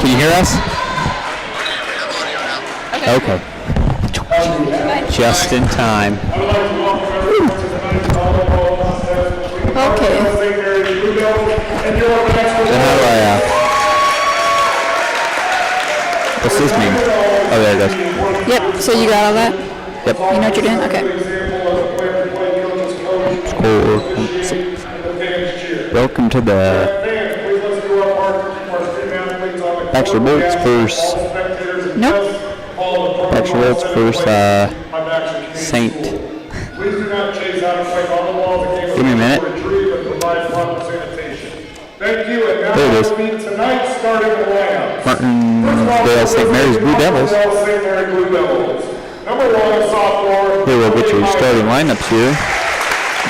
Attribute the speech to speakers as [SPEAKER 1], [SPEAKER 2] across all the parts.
[SPEAKER 1] Can you hear us?
[SPEAKER 2] Okay.
[SPEAKER 1] Just in time.
[SPEAKER 2] Okay.
[SPEAKER 1] Then how do I, what's this mean? Oh, there it goes.
[SPEAKER 2] Yep, so you got all that?
[SPEAKER 1] Yep.
[SPEAKER 2] You know what you're doing? Okay.
[SPEAKER 1] Welcome to the Baxter Bolts first.
[SPEAKER 2] Nope.
[SPEAKER 1] Baxter Bolts first, St. Give me a minute.
[SPEAKER 3] Thank you, and now
[SPEAKER 1] there it is.
[SPEAKER 3] Tonight's starting lineup.
[SPEAKER 1] Martensdale-St. Mary's Blue Devils.
[SPEAKER 3] Number 1, sophomore.
[SPEAKER 1] Here we'll get your starting lineups here.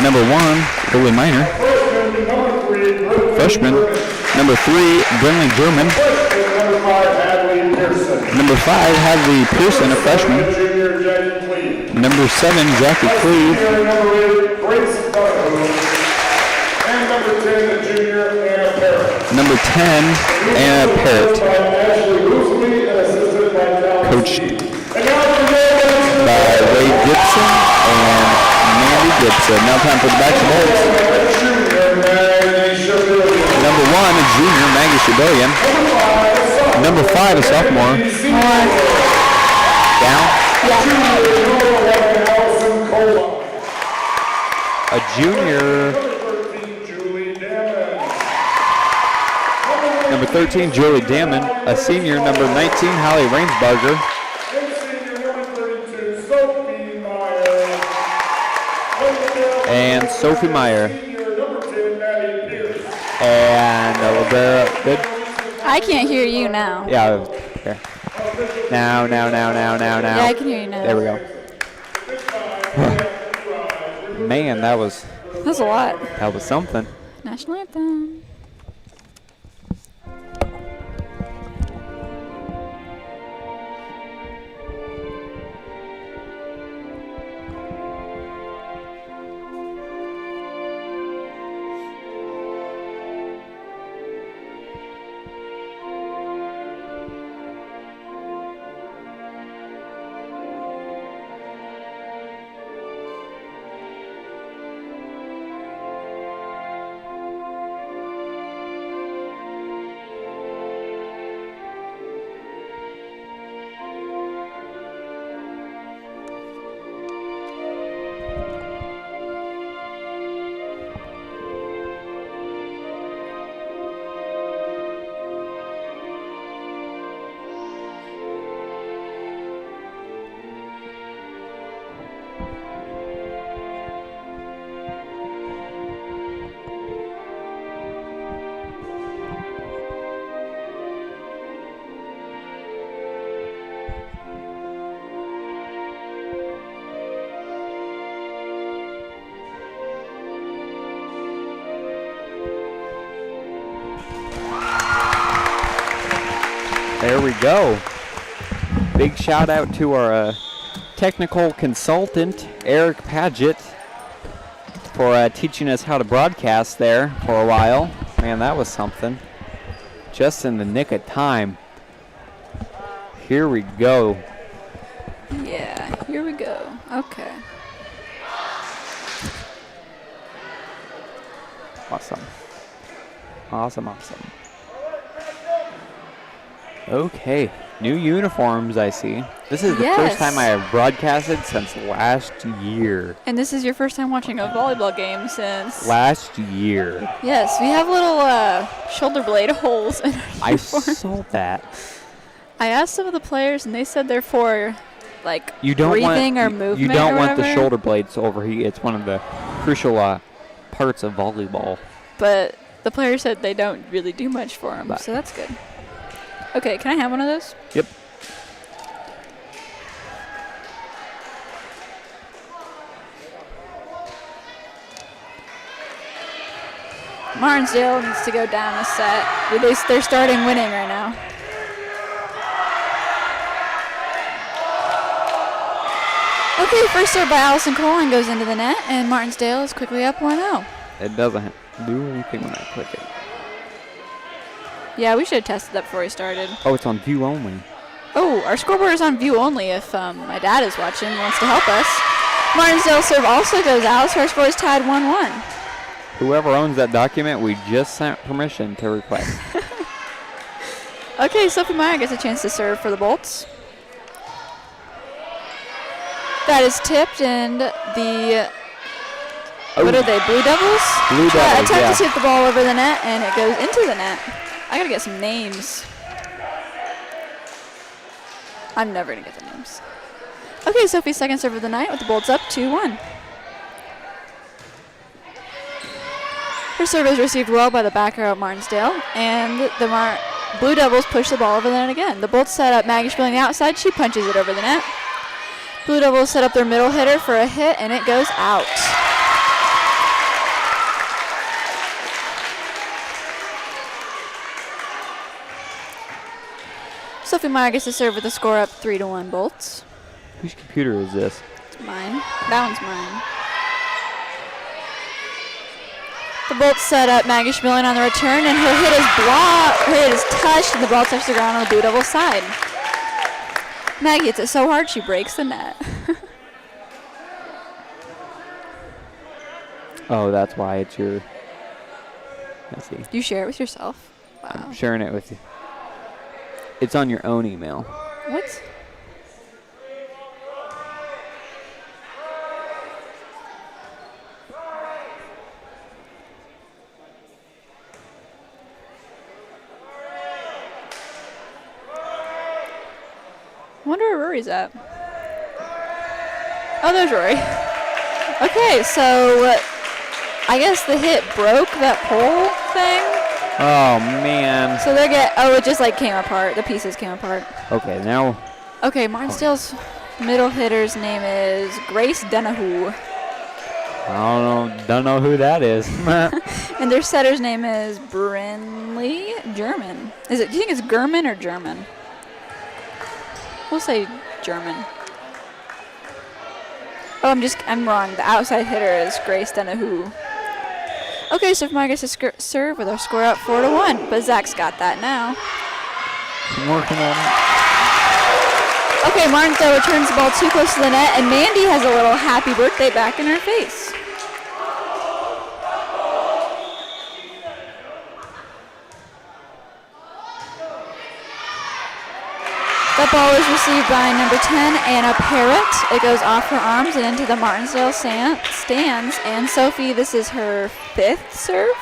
[SPEAKER 1] Number 1, Billy Minor. Freshman. Number 3, Brinley German. Number 5, Hadley Pearson, a freshman. Number 7, Jackie Cleve.
[SPEAKER 3] And number 10, the junior Anna Parrott.
[SPEAKER 1] Number 10, Anna Parrott. Coached by Ray Gibson and Mandy Gibson. Now time for the Baxter Bolts. Number 1, a junior, Maggie Shabellian. Number 5, a sophomore. Down?
[SPEAKER 2] Yeah.
[SPEAKER 1] A junior. Number 13, Julie Damon. A senior, number 19, Holly Rainsbarger. And Sophie Meyer. And Libera. Good.
[SPEAKER 2] I can't hear you now.
[SPEAKER 1] Yeah. Here. Now.
[SPEAKER 2] Yeah, I can hear you now.
[SPEAKER 1] There we go. Man, that was
[SPEAKER 2] That's a lot.
[SPEAKER 1] something.
[SPEAKER 2] National anthem.
[SPEAKER 1] There we go. Big shout out to our technical consultant, Eric Paget, for teaching us how to broadcast there for a while. Man, that was something. Just in the nick of time. Here we go.
[SPEAKER 2] Yeah, here we go. Okay.
[SPEAKER 1] Awesome. Awesome. Okay, new uniforms I see. This is the first time I have broadcasted since last year.
[SPEAKER 2] And this is your first time watching a volleyball game since...
[SPEAKER 1] Last year.
[SPEAKER 2] Yes, we have little shoulder blade holes in our
[SPEAKER 1] I
[SPEAKER 2] uniform.
[SPEAKER 1] saw that.
[SPEAKER 2] I asked some of the players, and they said they're for, like,
[SPEAKER 1] You don't
[SPEAKER 2] breathing
[SPEAKER 1] want,
[SPEAKER 2] or movement
[SPEAKER 1] You don't
[SPEAKER 2] or
[SPEAKER 1] want the
[SPEAKER 2] whatever.
[SPEAKER 1] shoulder blades to overheat. It's one of the crucial parts of volleyball.
[SPEAKER 2] But the players said they don't really do much for them, so that's good. Okay, can I have one of those?
[SPEAKER 1] Yep.
[SPEAKER 2] Martensdale needs to go down a set. They're starting winning right now. Okay, first serve by Allison Coleman goes into the net, and Martensdale is quickly up 1-0.
[SPEAKER 1] It doesn't do anything when I click it.
[SPEAKER 2] Yeah, we should have tested that before we started.
[SPEAKER 1] Oh, it's on view only.
[SPEAKER 2] Oh, our scoreboard is on view only if my dad is watching and wants to help us. Martensdale serve also goes out, so our score is tied 1-1.
[SPEAKER 1] Whoever owns that document, we just sent permission to request.
[SPEAKER 2] Okay, Sophie Meyer gets a chance to serve for the Bolts. That is tipped, and the... What are they, Blue Devils?
[SPEAKER 1] Blue Devils,
[SPEAKER 2] attempt to tip the ball over the net, and it goes into the net. I gotta get some names. I'm never gonna get the names. Okay, Sophie's second serve of the night with the Bolts up 2-1. Her serve is received well by the backer at Martensdale, and the Blue Devils push the ball over the net again. The Bolts set up Maggie Spilling the outside. She punches it over the net. Blue Devils set up their middle hitter for a hit, and it goes out. Sophie Meyer gets to serve with the score up 3-1 Bolts.
[SPEAKER 1] Whose computer is this?
[SPEAKER 2] It's mine. That one's mine. The Bolts set up Maggie Schmilling on the return, and her hit is blocked. Her hit is touched, and the ball touches the ground on the Blue Devils side. Maggie hits it so hard she breaks the net.
[SPEAKER 1] Oh, that's why it's your... Let's see.
[SPEAKER 2] Do you share it with yourself? Wow.
[SPEAKER 1] I'm sharing it with you. It's on your own email.
[SPEAKER 2] What? I wonder where Rory's at. Oh, there's Rory. Okay, so I guess the hit broke that pole thing.
[SPEAKER 1] Oh, man.
[SPEAKER 2] So it just like came apart. The pieces came apart.
[SPEAKER 1] Okay, now...
[SPEAKER 2] Okay, Martensdale's middle hitter's name is Grace Denahoo.
[SPEAKER 1] I don't know who that is.
[SPEAKER 2] And their setter's name is Brinley German. Do you think it's German or German? We'll say German. Oh, I'm wrong. The outside hitter is Grace Denahoo. Okay, so Meyer gets to serve with our score up 4-1, but Zach's got that now.
[SPEAKER 1] I'm working on it.
[SPEAKER 2] Okay, Martensdale returns the ball too close to the net, and Mandy has a little happy birthday back in her face. That ball is received by number 10, Anna Parrott. It goes off her arms and into the Martensdale stands. And Sophie, this is her 5th serve.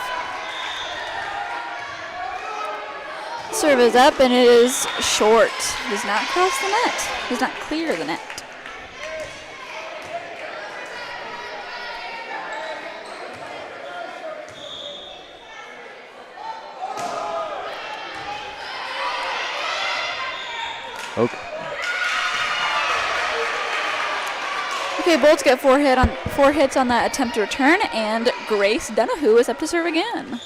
[SPEAKER 2] Serve is up, and it is short. Does not cross the net. Does not clear the net. Okay, Bolts get 4 hits on that attempt to return, and Grace Denahoo is up to serve again.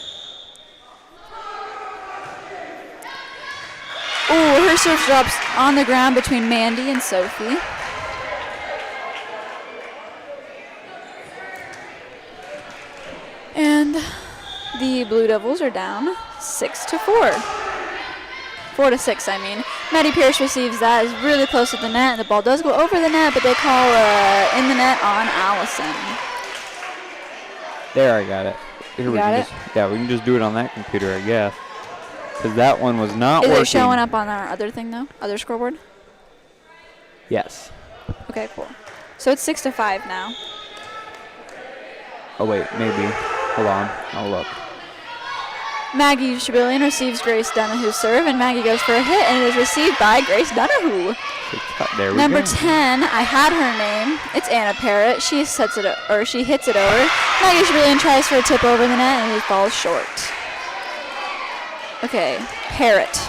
[SPEAKER 2] Oh, her serve drops on the ground between Mandy and Sophie. And the Blue Devils are down 6-4. 4-6, I mean. Maddie Pierce receives that. It's really close to the net, and the ball does go over the net, but they call in the net on Allison.
[SPEAKER 1] There, I got it. Here
[SPEAKER 2] we can
[SPEAKER 1] just do it on that computer, I guess. Because that one was not working.
[SPEAKER 2] Is it showing up on our other thing, though? Other scoreboard?
[SPEAKER 1] Yes.
[SPEAKER 2] Okay, cool. So it's 6-5 now.
[SPEAKER 1] Oh, wait, maybe. Hold on. I'll look.
[SPEAKER 2] Maggie Shabillion receives Grace Denahoo's serve, and Maggie goes for a hit, and it is received by Grace Denahoo.
[SPEAKER 1] There we
[SPEAKER 2] Number
[SPEAKER 1] go.
[SPEAKER 2] 10, I had her name. It's Anna Parrott. She hits it over. Maggie Shabillion tries for a tip over the net, and it falls short. Okay, Parrott.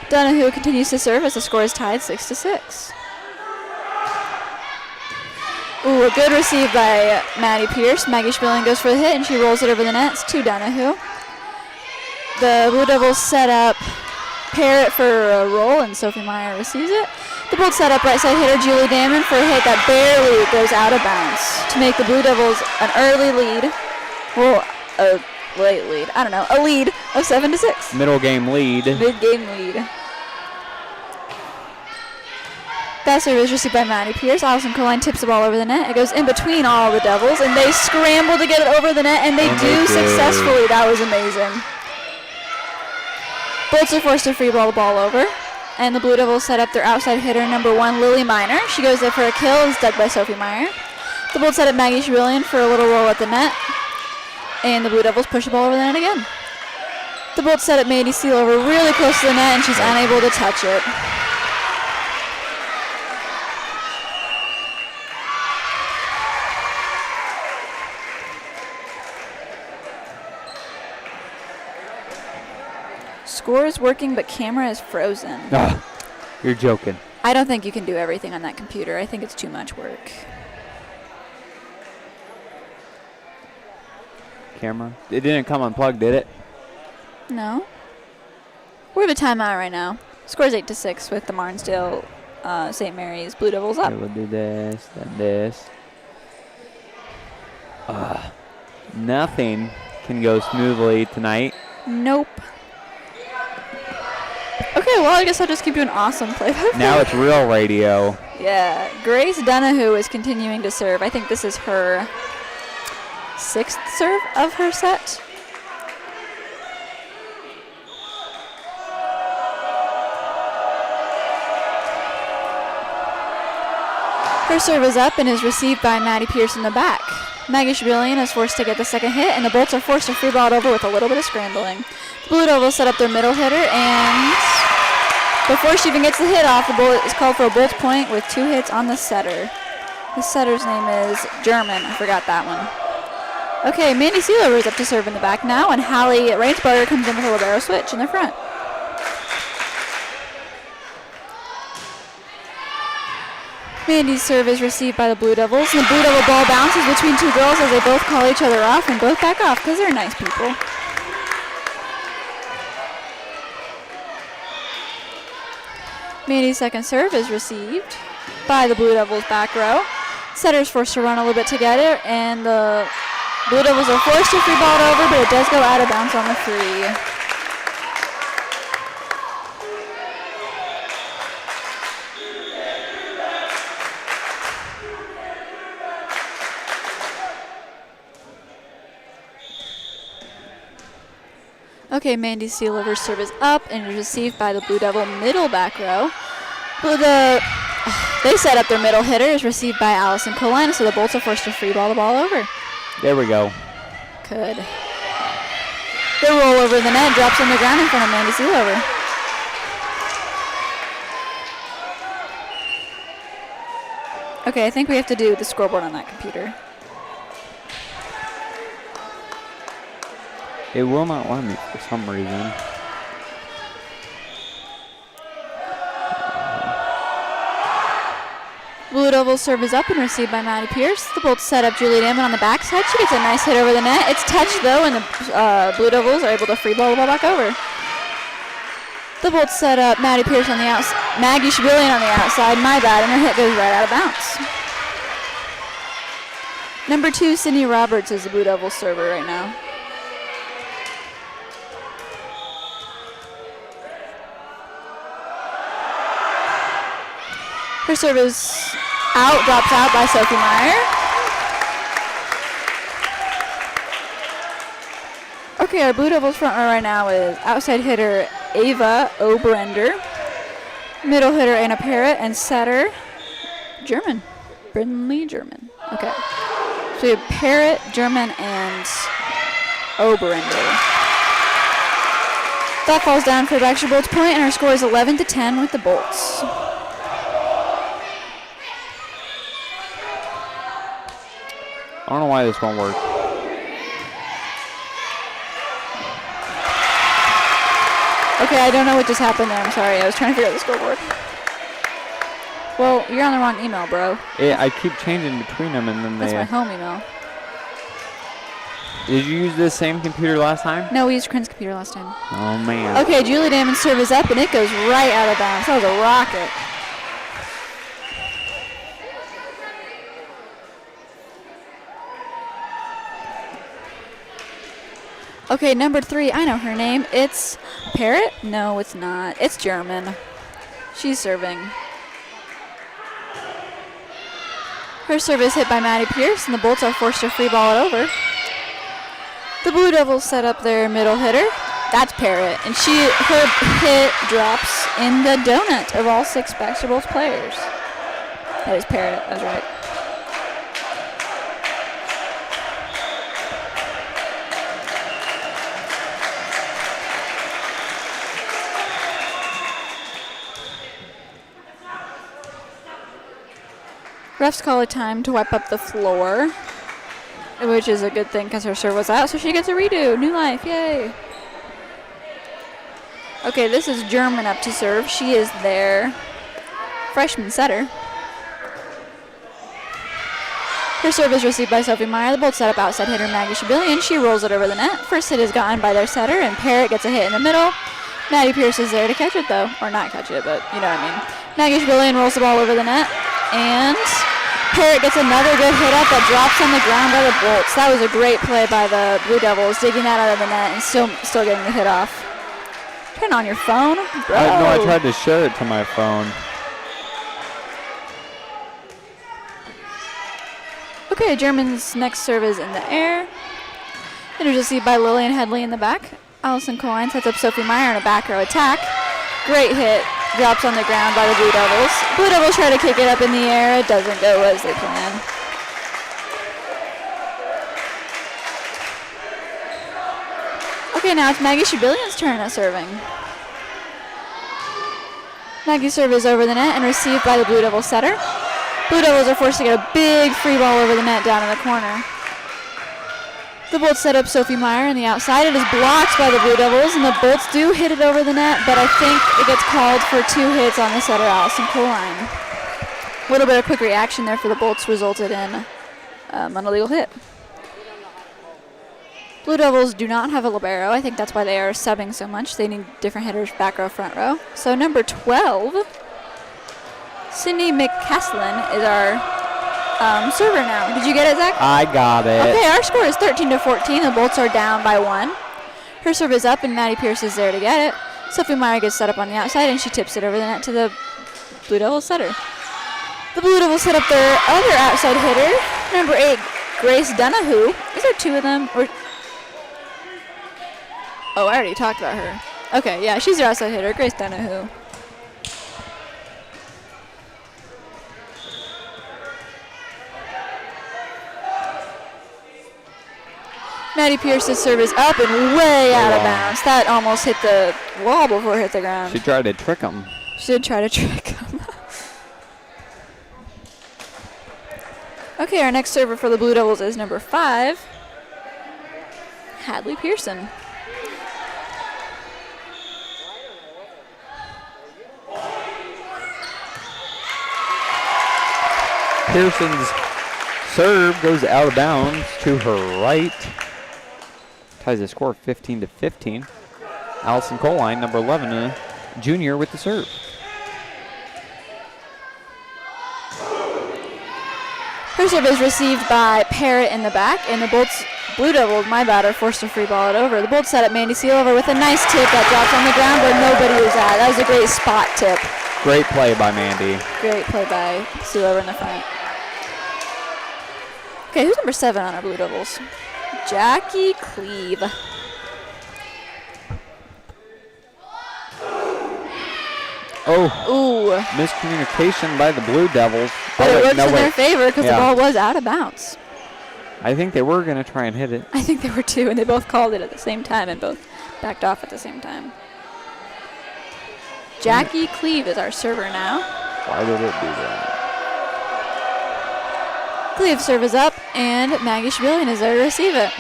[SPEAKER 2] Denahoo continues to serve as the score is tied 6-6. Ooh, a good receive by Maddie Pierce. Maggie Spilling goes for the hit, and she rolls it over the net. It's to Denahoo. The Blue Devils set up Parrott for a roll, and Sophie Meyer receives it. The Bolts set up right side hitter Julie Damon for a hit that barely goes out of bounds to make the Blue Devils an early lead. Well, lead. I don't know. A lead of 7-6.
[SPEAKER 1] Middle game lead.
[SPEAKER 2] Mid-game lead. That serve is received by Maddie Pierce. Allison Coline tips the ball over the net. It goes in between all the Devils, and they scramble to get it over the net, and they do successfully. That was amazing. Bolts are forced to free ball the ball over, and the Blue Devils set up their outside hitter, number 1, Lily Miner. She goes there for a kill. It's dug by Sophie Meyer. The Bolts set up Maggie Shrillian for a little roll at the net, and the Blue Devils push the ball over the net again. The Bolts set up Maddie Steele over really close to the net, and she's unable to touch it. Score is working, but camera is frozen.
[SPEAKER 1] Oh, you're joking.
[SPEAKER 2] I don't think you can do everything on that computer. I think it's too much work.
[SPEAKER 1] Camera? It didn't come unplugged, did it?
[SPEAKER 2] No. We have a timeout right now. Score is 8-6 with the Martensdale-St. Mary's Blue Devils up.
[SPEAKER 1] Okay, we'll do this, then this. Nothing can go smoothly tonight.
[SPEAKER 2] Nope. Okay, well, I guess I'll just keep doing awesome play-by-play.
[SPEAKER 1] Now it's real radio.
[SPEAKER 2] Yeah, Grace Donahue is continuing to serve. I think this is her 6th serve of her set. Her serve is up and is received by Maddie Pierce in the back. Maggie Shabilian is forced to get the second hit, and the Bolts are forced to free ball it over with a little bit of scrambling. The Blue Devils set up their middle hitter, and before she even gets the hit off, the Bolt is called for a Bolts point with 2 hits on the setter. The setter's name is German. I forgot that one. Okay, Mandy Seelover is up to serve in the back now, and Hallie Rainsberger comes in with a libero switch in the front. Mandy's serve is received by the Blue Devils, and the Blue Devil ball bounces between 2 girls as they both call each other off and both back off because they're nice people. Mandy's second serve is received by the Blue Devils back row. Setter's forced to run a little bit together, and the Blue Devils are forced to free ball it over, but it does go out of bounds on the free. Okay, Mandy Seelover's serve is up and is received by the Blue Devil middle back row. They set up their middle hitter, is received by Allison Colina, so the Bolts are forced to free ball the ball over.
[SPEAKER 1] There we go.
[SPEAKER 2] Good. The roll over the net drops on the ground in front of Mandy Seelover. Okay, I think we have to do the scoreboard on that computer.
[SPEAKER 1] It will not let me for some reason.
[SPEAKER 2] Blue Devils serve is up and received by Maddie Pierce. The Bolts set up Julie Damon on the backside. She gets a nice hit over the net. It's touched though, and the Blue Devils are able to free ball the ball back over. The Bolts set up Maddie Pierce on the outside. Maggie Shabilian on the outside. My bad, and her hit goes right out of bounds. Number 2, Sydney Roberts is the Blue Devils server right now. Her serve is out, drops out by Sophie Meyer. Okay, our Blue Devils front row right now is outside hitter Ava Oberender, middle hitter Anna Parrott, and setter German, Brindley German. Okay, so we have Parrott, German, and Oberender. That falls down for the Baxter Bolts point, and our score is 11-10 with the Bolts.
[SPEAKER 1] I don't know why this won't work.
[SPEAKER 2] Okay, I don't know what just happened there. I'm sorry. I was trying to figure out the scoreboard. Well, you're on the wrong email, bro.
[SPEAKER 1] Yeah, I keep changing between them, and then
[SPEAKER 2] That's my home email.
[SPEAKER 1] Did you use this same computer last time?
[SPEAKER 2] No, we used Corinne's computer last time.
[SPEAKER 1] Oh, man.
[SPEAKER 2] Okay, Julie Damon's serve is up, and it goes right out of bounds. That was a rocket. Okay, number 3, I know her name. It's Parrott? No, it's not. It's German. She's serving. Her serve is hit by Maddie Pierce, and the Bolts are forced to free ball it over. The Blue Devils set up their middle hitter. That's Parrott, and her hit drops in the donut of all 6 Baxter Bolts players. That is Parrott, that's right. Refs call a time to wipe up the floor, which is a good thing because her serve was out, so she gets a redo. New life, yay. Okay, this is German up to serve. She is their freshman setter. Her serve is received by Sophie Meyer. The Bolts set up outside hitter Maggie Shabillion. She rolls it over the net. First hit is gotten by their setter, and Parrott gets a hit in the middle. Maddie Pierce is there to catch it, though. Or not catch it, but you know what I mean. Maggie Shabillion rolls the ball over the net, and Parrott gets another good hit up that drops on the ground by the Bolts. That was a great play by the Blue Devils, digging that out of the net and still getting the hit off. Turn on your phone, bro.
[SPEAKER 1] I tried to share it to my phone.
[SPEAKER 2] Okay, German's next serve is in the air. It is received by Lillian Headley in the back. Allison Coline sets up Sophie Meyer in a back row attack. Great hit. Drops on the ground by the Blue Devils. Blue Devils try to kick it up in the air. It doesn't go as they plan. Okay, now it's Maggie Shabillion's turn at serving. Maggie's serve is over the net and received by the Blue Devil setter. Blue Devils are forced to get a big free ball over the net down in the corner. The Bolts set up Sophie Meyer on the outside. It is blocked by the Blue Devils, and the Bolts do hit it over the net, but I think it gets called for 2 hits on the setter, Allison Coline. A little bit of quick reaction there for the Bolts resulted in an illegal hit. Blue Devils do not have a libero. I think that's why they are subbing so much. They need different hitters, back row, front row. So number 12, Cindy McCaslin is our server now. Did you get it, Zach?
[SPEAKER 1] I got it.
[SPEAKER 2] Okay, our score is 13-14. The Bolts are down by 1. Her serve is up, and Maddie Pierce is there to get it. Sophie Meyer gets set up on the outside, and she tips it over the net to the Blue Devils setter. The Blue Devils set up their other outside hitter, number 8, Grace Donahue. Is there 2 of them? Oh, I already talked about her. Okay, yeah, she's their outside hitter, Grace Donahue. Maddie Pierce's serve is up and way out of bounds. That almost hit the wall before it hit the ground.
[SPEAKER 1] She tried to trick him.
[SPEAKER 2] She did try to trick him. Okay, our next server for the Blue Devils is number 5, Hadley Pearson.
[SPEAKER 1] Pearson's serve goes out of bounds to her right. Ties the score 15-15. Allison Coline, number 11, a junior with the serve.
[SPEAKER 2] Her serve is received by Parrott in the back, and the Blue Devils, my bad, are forced to free ball it over. The Bolts set up Mandy Sealover with a nice tip that drops on the ground where nobody was at. That was a great spot tip.
[SPEAKER 1] Great play by Mandy.
[SPEAKER 2] Great play by Sealover in the front. Okay, who's number 7 on our Blue Devils? Jackie Cleve.
[SPEAKER 1] Oh,
[SPEAKER 2] Ooh.
[SPEAKER 1] miscommunication by the Blue Devils.
[SPEAKER 2] But it works in their favor because the ball was out of bounds.
[SPEAKER 1] I think they were going to try and hit it.
[SPEAKER 2] I think there were 2, and they both called it at the same time and both backed off at the same time. Jackie Cleve is our server now.
[SPEAKER 1] Why did it do that?
[SPEAKER 2] Cleve's serve is up, and Maggie Shabillion is there to receive it.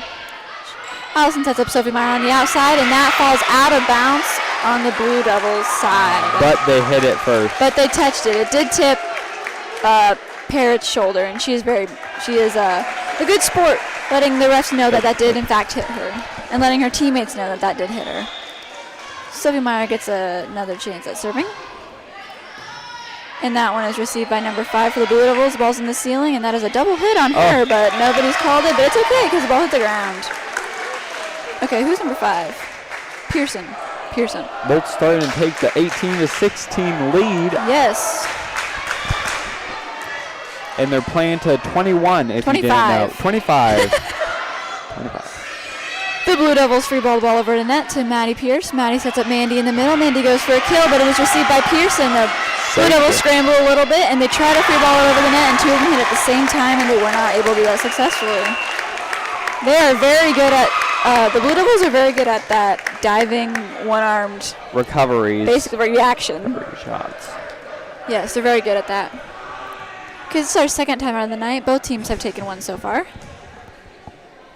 [SPEAKER 2] Allison sets up Sophie Meyer on the outside, and that falls out of bounds on the Blue Devils' side.
[SPEAKER 1] But they hit it first.
[SPEAKER 2] But they touched it. It did tip Parrott's shoulder, and she is a good sport, letting the refs know that that did in fact hit her, and letting her teammates know that that did hit her. Sophie Meyer gets another chance at serving. And that one is received by number 5 for the Blue Devils. The ball's in the ceiling, and that is a double hit on her, but nobody's called it. But it's okay because the ball hit the ground. Okay, who's number 5? Pearson.
[SPEAKER 1] Bolt's starting to take the 18-16 lead,
[SPEAKER 2] Yes.
[SPEAKER 1] and they're playing to 21, if you didn't know. 25. 25.
[SPEAKER 2] The Blue Devils free ball the ball over the net to Maddie Pierce. Maddie sets up Mandy in the middle. Mandy goes for a kill, but it was received by Pearson. The Blue Devils scramble a little bit, and they try to free ball it over the net, and two of them hit at the same time, and they were not able to do that successfully. They are very good at, the Blue Devils are very good at that diving, one-armed
[SPEAKER 1] Recoveries.
[SPEAKER 2] basically reaction.
[SPEAKER 1] Recovery shots.
[SPEAKER 2] Yes, they're very good at that. Okay, this is our second time out of the night. Both teams have taken one so far.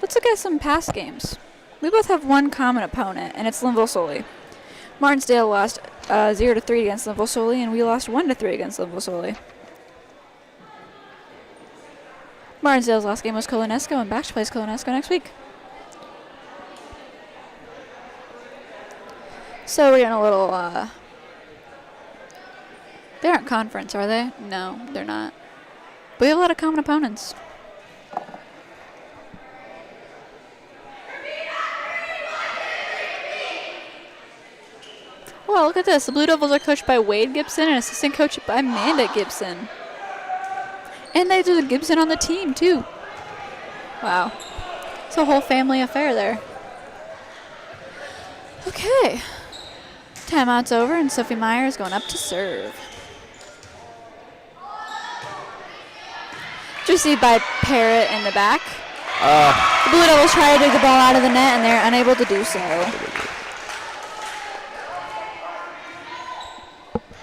[SPEAKER 2] Let's look at some past games. We both have one common opponent, and it's Linville-Sully. Martensdale lost 0-3 against Linville-Sully, and we lost 1-3 against Linville-Sully. Martensdale's last game was Colonesco, and Baxter plays Colonesco next week. So we're getting a little, they aren't conference, are they? No, they're not. But we have a lot of common opponents. Well, look at this. The Blue Devils are coached by Wade Gibson and assistant coach by Amanda Gibson. And there's a Gibson on the team, too. Wow. It's a whole family affair there. Okay. Timeout's over, and Sophie Meyer is going up to serve. Received by Parrott in the back. The Blue Devils try to dig the ball out of the net, and they're unable to do so.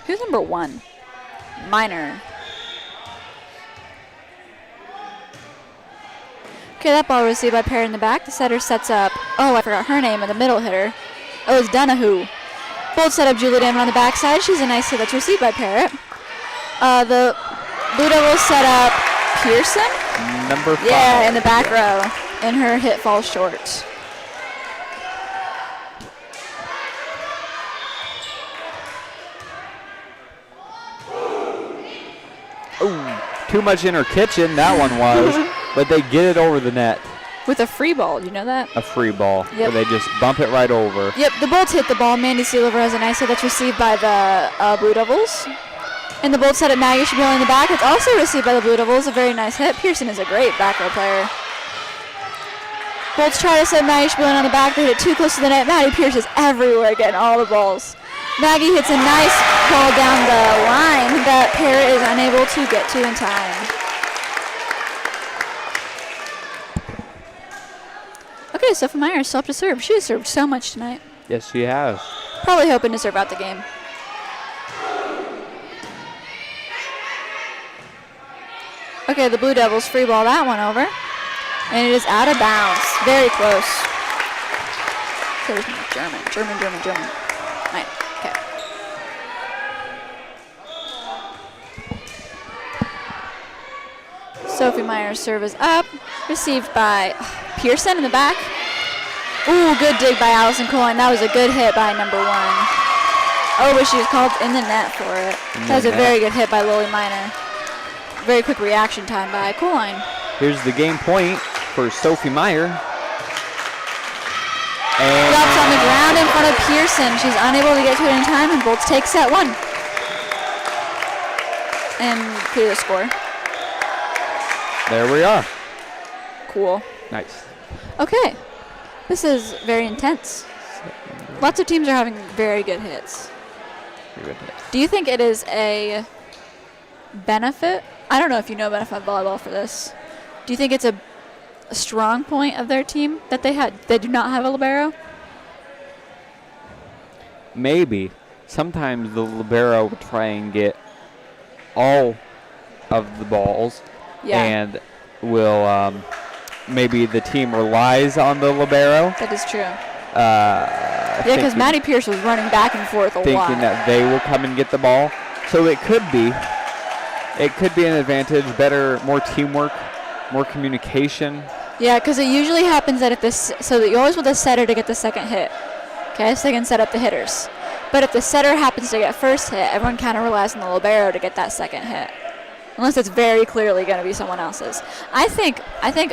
[SPEAKER 2] Who's number 1? Minor. Okay, that ball received by Parrott in the back. The setter sets up, oh, I forgot her name, the middle hitter. Oh, it's Donahue. Bold set up Julie Damon on the backside. She's a nice hit that's received by Parrott. The Blue Devils set up Pearson?
[SPEAKER 1] Number 5.
[SPEAKER 2] Yeah, in the back row. And her hit falls short.
[SPEAKER 1] Oh, too much in her kitchen, that one was. But they get it over the net.
[SPEAKER 2] With a free ball, you know that?
[SPEAKER 1] A free ball.
[SPEAKER 2] Yep.
[SPEAKER 1] Where they just bump it right over.
[SPEAKER 2] Yep, the Bolts hit the ball. Mandy Sealover has a nice hit that's received by the Blue Devils. And the Bolts set at Maggie Shabili in the back. It's also received by the Blue Devils. A very nice hit. Pearson is a great back row player. Bolts try to set Maggie Shabili on the back. They hit it too close to the net. Maddie Pierce is everywhere getting all the balls. Maggie hits a nice ball down the line that Parrott is unable to get to in time. Okay, Sophie Meyer is still up to serve. She has served so much tonight.
[SPEAKER 1] Yes, she has.
[SPEAKER 2] Probably hoping to serve out the game. Okay, the Blue Devils free ball that one over. And it is out of bounds. Very close. There's German. Right, okay. Sophie Meyer's serve is up. Received by Pearson in the back. Ooh, good dig by Allison Coleman. That was a good hit by number 1. Oh, but she was called in the net for it. That was a very good hit by Lily Miner. Very quick reaction time by Coleman.
[SPEAKER 1] Here's the game point for Sophie Meyer. And
[SPEAKER 2] Drops on the ground in front of Pearson. She's unable to get to it in time, and Bolts take set 1. And clear the score.
[SPEAKER 1] there we are.
[SPEAKER 2] Cool.
[SPEAKER 1] Nice.
[SPEAKER 2] Okay. This is very intense. Lots of teams are having very good hits.
[SPEAKER 1] Very good hit.
[SPEAKER 2] Do you think it is a benefit? I don't know if you know benefit volleyball for this. Do you think it's a strong point of their team that they do not have a libero?
[SPEAKER 1] Maybe. Sometimes the libero will try and get all of the balls, and will maybe the team relies on the libero.
[SPEAKER 2] That is true. Yeah, because Maddie Pierce was running back and forth a lot.
[SPEAKER 1] Thinking that they will come and get the ball. So it could be an advantage, better, more teamwork, more communication.
[SPEAKER 2] Yeah, because it usually happens that so that you always want the setter to get the second hit. Okay, so they can set up the hitters. But if the setter happens to get first hit, everyone kind of relies on the libero to get that second hit. unless it's very clearly going to be someone else's. I think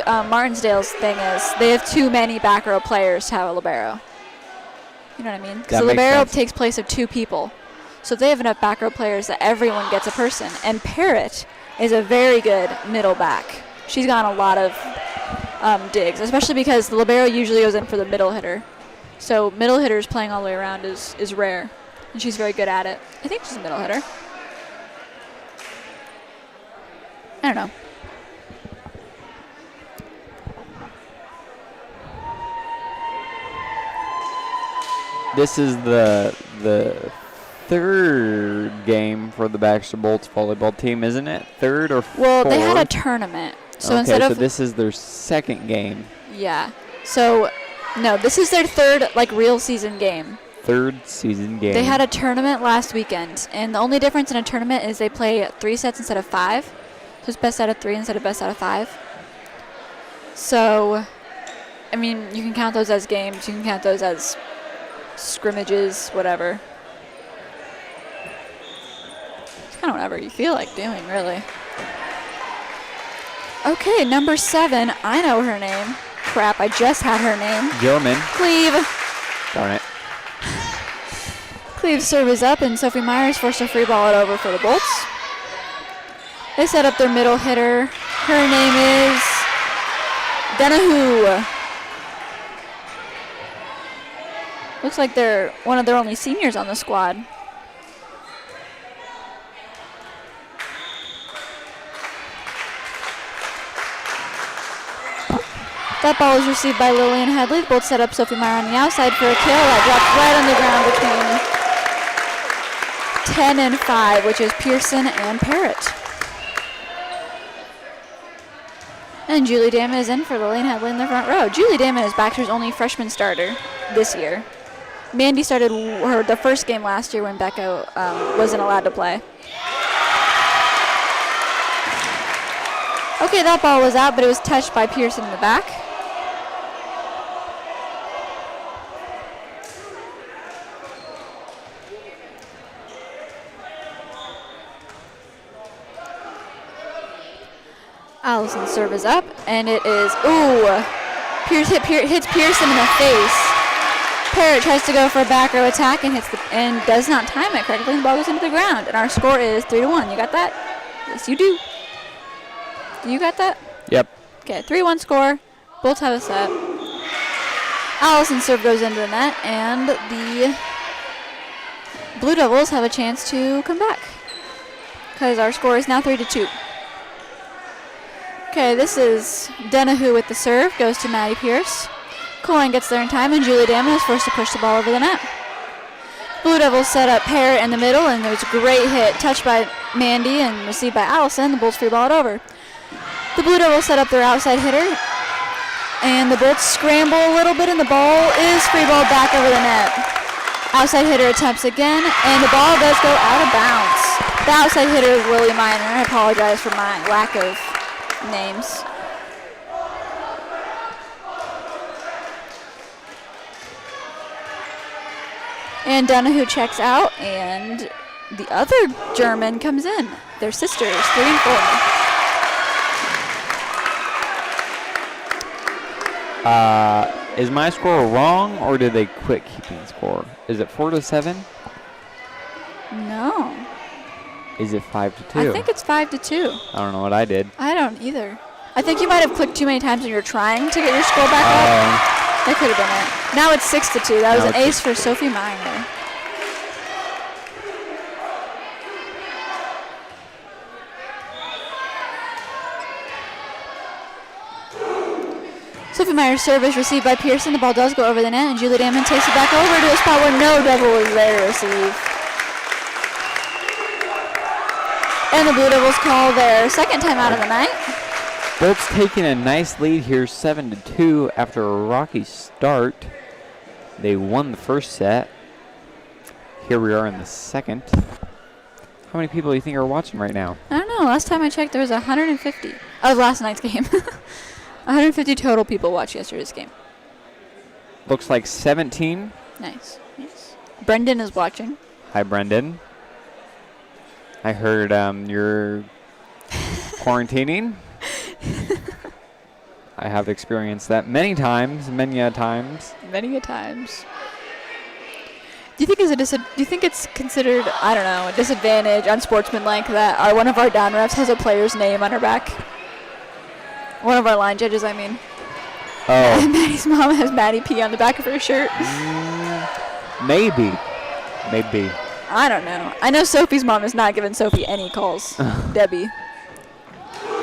[SPEAKER 2] Martensdale's thing is they have too many back row players to have a libero. You know what I mean? Because the libero takes place of 2 people. So if they have enough back row players that everyone gets a person. And Parrott is a very good middle back. She's gotten a lot of digs, especially because the libero usually goes in for the middle hitter. So middle hitters playing all the way around is rare. And she's very good at it. I think she's a middle hitter. I don't know.
[SPEAKER 1] This is the 3rd game for the Baxter Bolts volleyball team, isn't it? 3rd or 4th?
[SPEAKER 2] Well, they had a tournament. So instead of
[SPEAKER 1] this is their 2nd game.
[SPEAKER 2] Yeah. So no, this is their 3rd real season game.
[SPEAKER 1] 3rd season game.
[SPEAKER 2] They had a tournament last weekend, and the only difference in a tournament is they play 3 sets instead of 5. So it's best out of 3 instead of best out of 5. So, I mean, you can count those as games. You can count those as scrimmages, whatever. It's kind of whatever you feel like doing, really. Okay, number 7. I know her name. Crap, I just had her name.
[SPEAKER 1] Gilman.
[SPEAKER 2] Cleve.
[SPEAKER 1] Darn it.
[SPEAKER 2] Cleve's serve is up, and Sophie Myers forced to free ball it over for the Bolts. They set up their middle hitter. Her name is Donahue. Looks like they're one of their only seniors on the squad. That ball is received by Lillian Headley. The Bolts set up Sophie Meyer on the outside for a kill. That dropped right on the ground between 10 and 5, which is Pearson and Parrott. And Julie Damon is in for Lillian Headley in the front row. Julie Damon is Baxter's only freshman starter this year. Mandy started the first game last year when Becca wasn't allowed to play. Okay, that ball was out, but it was touched by Pearson in the back. Allison's serve is up, and it is, Pierce hits Pearson in the face. Parrott tries to go for a back row attack and does not time it correctly, and the ball goes into the ground. And our score is 3-1. You got that? Yes, you do. You got that?
[SPEAKER 1] Yep.
[SPEAKER 2] Okay, 3-1 score. Bolts have a set. Allison's serve goes into the net, and the Blue Devils have a chance to come back, because our score is now 3-2. Okay, this is Donahue with the serve. Goes to Maddie Pierce. Coyne gets there in time, and Julie Damon is forced to push the ball over the net. Blue Devils set up Parrott in the middle, and there was a great hit. Touched by Mandy and received by Allison. The Bolts free ball it over. The Blue Devils set up their outside hitter, and the Bolts scramble a little bit, and the ball is free ball back over the net. Outside hitter attempts again, and the ball does go out of bounds. The outside hitter is Lily Miner. I apologize for my lack of names. And Donahue checks out, and the other German comes in. Their sisters, 3 and 4.
[SPEAKER 1] Is my score wrong, or did they quit keeping score? Is it 4-7?
[SPEAKER 2] No.
[SPEAKER 1] Is it 5-2?
[SPEAKER 2] I think it's 5-2.
[SPEAKER 1] I don't know what I did.
[SPEAKER 2] I don't either. I think you might have clicked too many times when you were trying to get your score back up. That could have been it. Now it's 6-2. That was an ace for Sophie Meyer. Sophie Meyer's serve is received by Pearson. The ball does go over the net, and Julie Damon takes it back over to a spot where no Devil is there to receive. And the Blue Devils call their second timeout of the night.
[SPEAKER 1] Bolts taking a nice lead here, 7-2 after a rocky start. They won the first set. Here we are in the second. How many people do you think are watching right now?
[SPEAKER 2] I don't know. Last time I checked, there was 150 of last night's game. 150 total people watched yesterday's game.
[SPEAKER 1] Looks like 17.
[SPEAKER 2] Nice. Brendan is watching.
[SPEAKER 1] Hi, Brendan. I heard you're quarantining. I have experienced that many times, many a times.
[SPEAKER 2] Many a times. Do you think it's considered, I don't know, a disadvantage, unsportsmanlike that one of our down refs has a player's name on her back? One of our line judges, I mean.
[SPEAKER 1] Oh.
[SPEAKER 2] Maddie's mom has Maddie P on the back of her shirt.
[SPEAKER 1] Maybe.
[SPEAKER 2] I don't know. I know Sophie's mom has not given Sophie any calls. Debbie.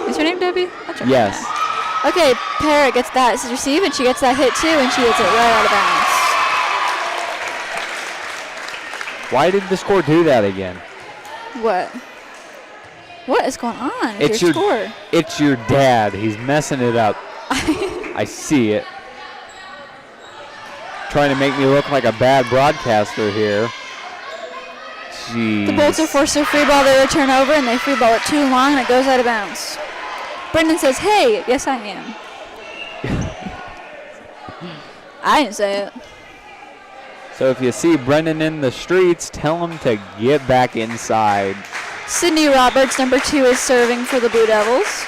[SPEAKER 2] Is her name Debbie? I'll check
[SPEAKER 1] Yes.
[SPEAKER 2] that. Okay, Parrott gets that. This is receive, and she gets that hit too, and she hits it right out of bounds.
[SPEAKER 1] Why did the score do that again?
[SPEAKER 2] What? What is going on?
[SPEAKER 1] It's
[SPEAKER 2] your score.
[SPEAKER 1] It's your dad. He's messing it up. I see it. Trying to make me look like a bad broadcaster here. Jeez.
[SPEAKER 2] The Bolts are forced to free ball. They return over, and they free ball it too long, and it goes out of bounds. Brendan says, "Hey, yes I am." I didn't say it.
[SPEAKER 1] So if you see Brendan in the streets, tell him to get back inside.
[SPEAKER 2] Sydney Roberts, number 2, is serving for the Blue Devils.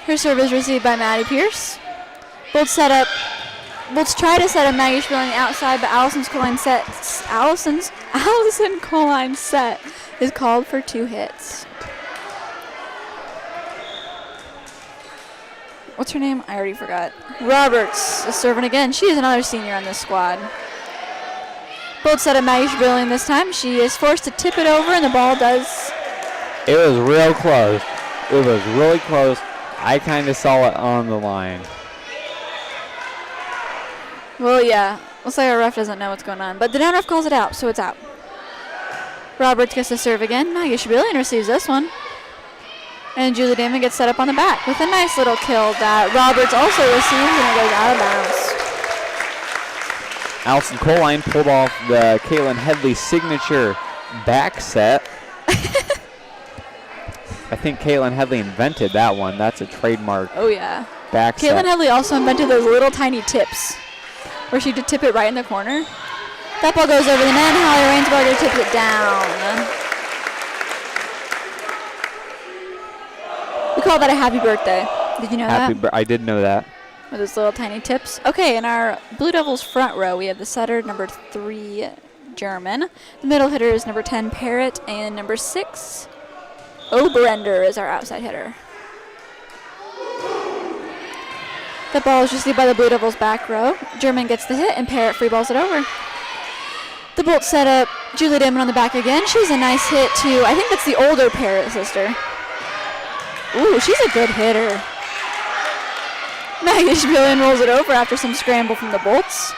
[SPEAKER 2] Her serve is received by Maddie Pierce. Bolts try to set up Maggie Spiel on the outside, but Allison Colline's set is called for 2 hits. What's her name? I already forgot. Roberts is serving again. She is another senior on this squad. Both set up Maggie Schbilling this time. She is forced to tip it over, and the ball does.
[SPEAKER 1] It was real close. It was really close. I kind of saw it on the line.
[SPEAKER 2] Well, yeah. Looks like our ref doesn't know what's going on. But the down ref calls it out, so it's out. Roberts gets to serve again. Maggie Schbilling receives this one. And Julie Damon gets set up on the back with a nice little kill that Roberts also receives, and it goes out of bounds.
[SPEAKER 1] Allison Colline pulled off the Caitlin Headley signature back set. I think Caitlin Headley invented that one. That's a trademark.
[SPEAKER 2] Oh, yeah.
[SPEAKER 1] Back set.
[SPEAKER 2] Caitlin Headley also invented those little tiny tips where she could tip it right in the corner. That ball goes over the net, and Holly Rainsberger tips it down. We call that a happy birthday. Did you know that?
[SPEAKER 1] I did know that.
[SPEAKER 2] With those little tiny tips. Okay, in our Blue Devils front row, we have the setter, number 3, German. The middle hitter is number 10, Parrott, and number 6, Oberender is our outside hitter. The ball is received by the Blue Devils back row. German gets the hit, and Parrott free balls it over. The Bolts set up Julie Damon on the back again. She's a nice hit to, I think that's the older Parrott sister. Ooh, she's a good hitter. Maggie Schbilling rolls it over after some scramble from the Bolts.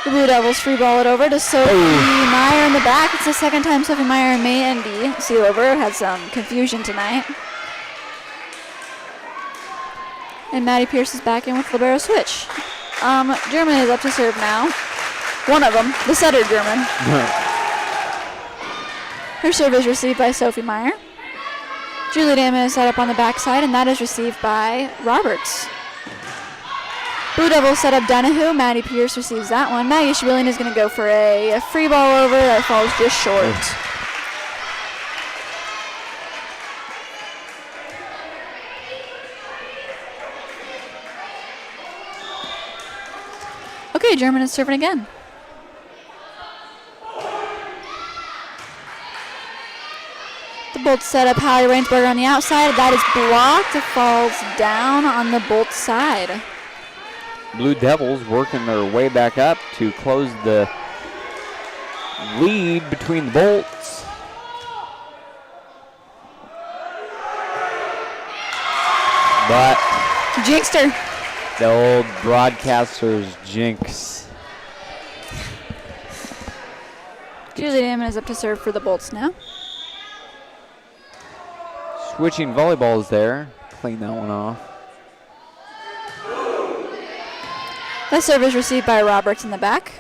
[SPEAKER 2] The Blue Devils free ball it over to Sophie Meyer in the back. It's the second time Sophie Meyer and Mandy Sealover had some confusion tonight. And Maddie Pierce is back in with libero switch. German is up to serve now. One of them, the setter German. Her serve is received by Sophie Meyer. Julie Damon is set up on the backside, and that is received by Roberts. Blue Devils set up Donahue. Maddie Pierce receives that one. Maggie Schbilling is going to go for a free ball over that falls just short. Okay, German is serving again. The Bolts set up Hallie Rainsberger on the outside. That is blocked. It falls down on the Bolts side.
[SPEAKER 1] Blue Devils working their way back up to close the lead between the Bolts. But
[SPEAKER 2] Jinxed her.
[SPEAKER 1] the old broadcaster's jinx.
[SPEAKER 2] Julie Damon is up to serve for the Bolts now.
[SPEAKER 1] Switching volleyballs there. Clean that one off.
[SPEAKER 2] That serve is received by Roberts in the back.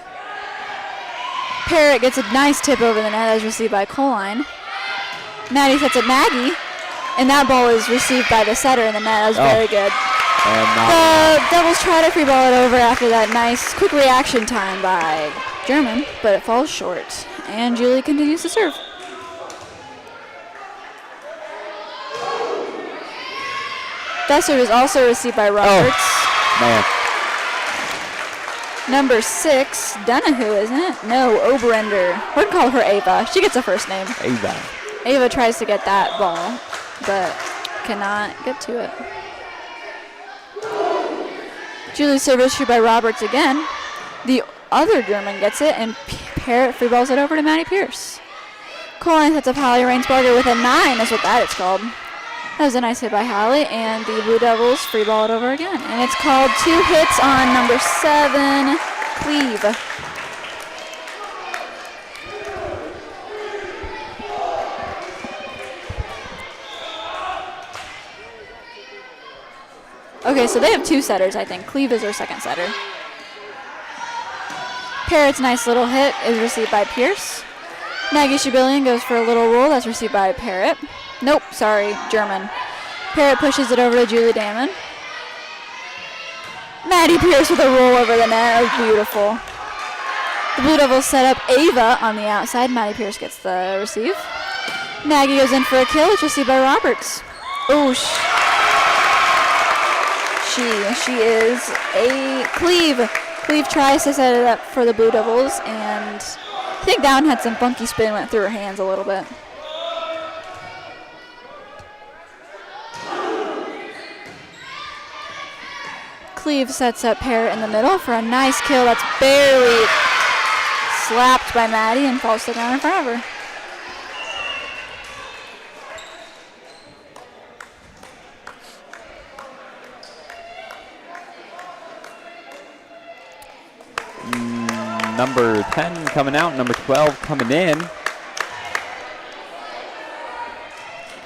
[SPEAKER 2] Parrott gets a nice tip over the net. That is received by Colline. Maddie sets up Maggie, and that ball is received by the setter in the net. That was very good. The Devils try to free ball it over after that nice quick reaction time by German, but it falls short. And Julie continues to serve. That serve is also received by Roberts.
[SPEAKER 1] Oh, man.
[SPEAKER 2] Number 6, Donahue, isn't it? No, Oberender. We're going to call her Ava. She gets a first name.
[SPEAKER 1] Ava.
[SPEAKER 2] Ava tries to get that ball, but cannot get to it. Julie's serve issued by Roberts again. The other German gets it, and Parrott free balls it over to Maddie Pierce. Coline sets up Hallie Rainsbarger with a 9, is what that is called. That was a nice hit by Hallie, and the Blue Devils free ball it over again. And it's called 2 hits on number 7, Cleve. Okay, so they have 2 setters, I think. Cleve is their second setter. Parrott's nice little hit is received by Pierce. Maggie Shabillion goes for a little roll. That's received by Parrott. Nope, sorry, German. Parrott pushes it over to Julie Damon. Maddie Pierce with a roll over the net. That was beautiful. The Blue Devils set up Ava on the outside. Maddie Pierce gets the receive. Maggie goes in for a kill. It's received by Roberts. Oh, she is a Cleve. Cleve tries to set it up for the Blue Devils, and I think that one had some funky spin, went through her hands a little bit. Cleve sets up Parrott in the middle for a nice kill that's barely slapped by Maddie and falls to the ground in front of her.
[SPEAKER 1] Number 10 coming out, number 12 coming in.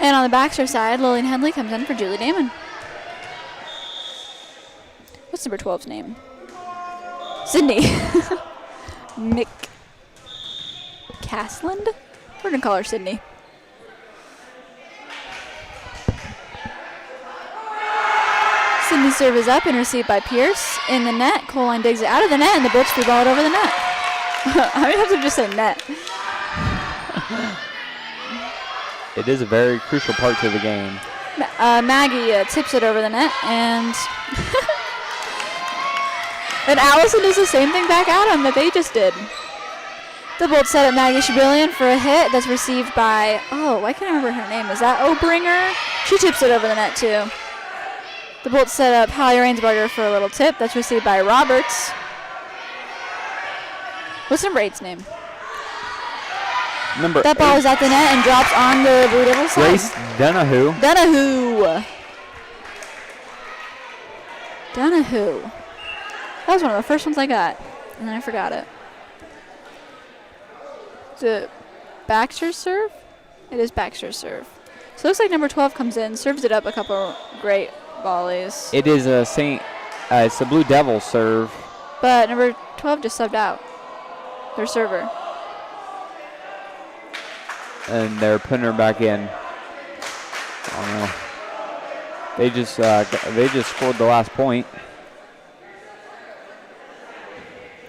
[SPEAKER 2] And on the Baxter side, Lillian Henley comes in for Julie Damon. What's number 12's name? Sydney. Mick Casland? We're going to call her Sydney. Sydney's serve is up and received by Pierce. In the net, Coline digs it out of the net, and the Bolts free ball it over the net. I mean, I have to just say net.
[SPEAKER 1] It is a very crucial part to the game.
[SPEAKER 2] Maggie tips it over the net, and and Allison does the same thing back at him that they just did. The Bolts set up Maggie Shabillion for a hit that's received by, oh, why can't I remember her name? Is that Obringer? She tips it over the net, too. The Bolts set up Hallie Rainsbarger for a little tip that's received by Roberts. What's number 8's name?
[SPEAKER 1] Number
[SPEAKER 2] that ball
[SPEAKER 1] 8.
[SPEAKER 2] is at the net and drops on the Blue Devils side.
[SPEAKER 1] Grace Donahue.
[SPEAKER 2] Donahue. That was one of the first ones I got, and then I forgot it. Is it Baxter's serve? It is Baxter's serve. So it looks like number 12 comes in, serves it up a couple great volleys.
[SPEAKER 1] It is a St. It's a Blue Devil serve.
[SPEAKER 2] But number 12 just subbed out. Their server.
[SPEAKER 1] And they're putting her back in. Oh no. They just scored the last point.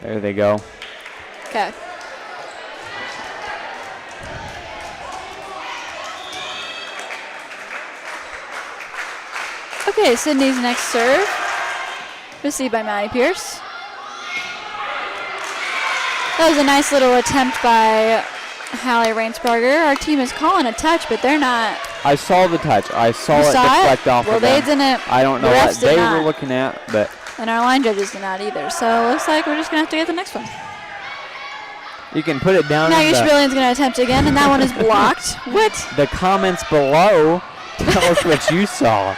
[SPEAKER 1] There they go.
[SPEAKER 2] Okay. Okay, Sydney's next serve. Received by Maddie Pierce. That was a nice little attempt by Hallie Rainsbarger. Our team is calling a touch, but they're not.
[SPEAKER 1] I saw the touch. I saw
[SPEAKER 2] You
[SPEAKER 1] it
[SPEAKER 2] saw
[SPEAKER 1] deflect
[SPEAKER 2] it?
[SPEAKER 1] off
[SPEAKER 2] Well,
[SPEAKER 1] of
[SPEAKER 2] they
[SPEAKER 1] them.
[SPEAKER 2] didn't.
[SPEAKER 1] I don't know
[SPEAKER 2] the
[SPEAKER 1] what
[SPEAKER 2] refs did
[SPEAKER 1] they
[SPEAKER 2] not.
[SPEAKER 1] were looking at, but
[SPEAKER 2] And our line judges did not either. So it looks like we're just going to have to get the next one.
[SPEAKER 1] you can put it down
[SPEAKER 2] Maggie
[SPEAKER 1] in
[SPEAKER 2] Shabillion's going to attempt again, and that one is blocked. What?
[SPEAKER 1] the comments below. Tell us what you saw.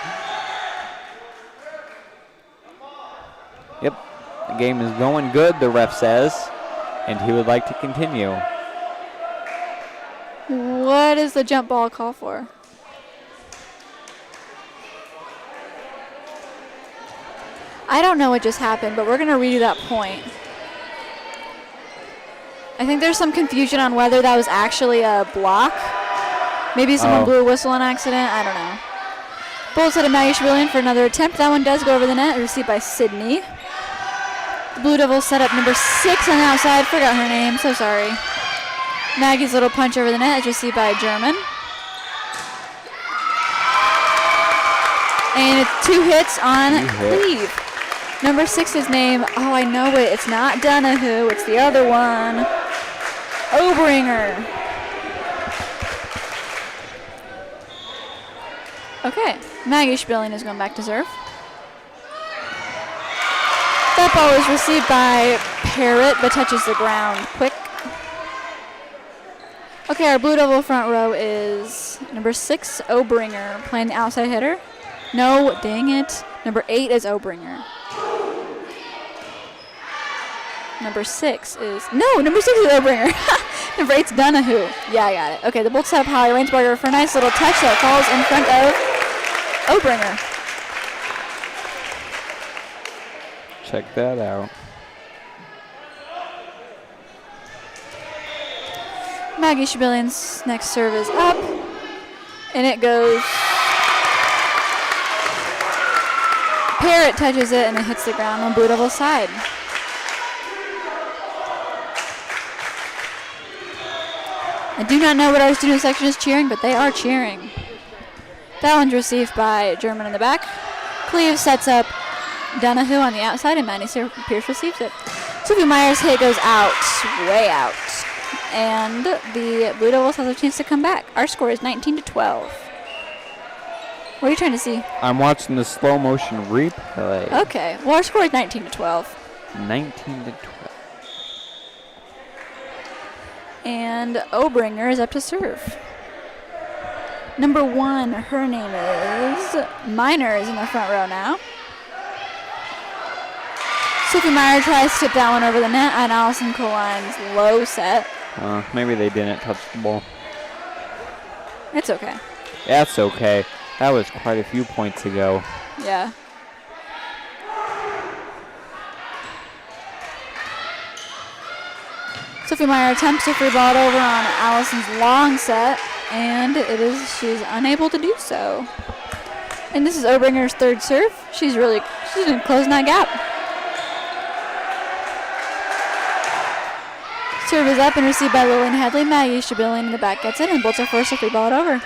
[SPEAKER 1] Yep, the game is going good, the ref says, and he would like to continue.
[SPEAKER 2] What is the jump ball call for? I don't know what just happened, but we're going to redo that point. I think there's some confusion on whether that was actually a block. Maybe someone blew a whistle on accident. I don't know. Bolts at a Maggie Shabillion for another attempt. That one does go over the net, received by Sydney. The Blue Devils set up number 6 on the outside. Forgot her name. So sorry. Maggie's little punch over the net is received by German. And it's 2 hits on
[SPEAKER 1] Two hits.
[SPEAKER 2] Cleve. Number 6's name, oh, I know it. It's not Donahue. It's the other one. Obringer. Okay, Maggie Spilling is going back to serve. That ball is received by Parrott, but touches the ground quick. Okay, our Blue Devil front row is number 6, Obringer, playing the outside hitter. No, dang it. Number 8 is Obringer. Number 6 is Obringer. Number 8's Donahue. Yeah, I got it. Okay, the Bolts set up high. Rainsberger for a nice little touch that falls in front of Obringer.
[SPEAKER 1] Check that out.
[SPEAKER 2] Maggie Shabillion's next serve is up, and it goes. Parrott touches it, and it hits the ground on Blue Devil's side. I do not know what our student section is cheering, but they are cheering. That one's received by German in the back. Cleve sets up Donahue on the outside, and Manny Pierce receives it. Sophie Meyer's hit goes out, way out. And the Blue Devils have a chance to come back. Our score is 19-12. What are you trying to see?
[SPEAKER 1] I'm watching the slow motion replay.
[SPEAKER 2] Okay, well, our score is 19-12.
[SPEAKER 1] 19-12.
[SPEAKER 2] And Obringer is up to serve. Number 1, her name is Miner, is in the front row now. Sophie Meyer tries to tip that one over the net on Allison Coline's low set.
[SPEAKER 1] Maybe they didn't touch the ball.
[SPEAKER 2] It's okay.
[SPEAKER 1] That's okay. That was quite a few points ago.
[SPEAKER 2] Yeah. Sophie Meyer attempts to free ball it over on Allison's long set, and she's unable to do so. And this is Obringer's third serve. She's going to close that gap. Serve is up and received by Lillian Headley. Maggie Shabillion in the back gets it, and Bolts are forced to free ball it over.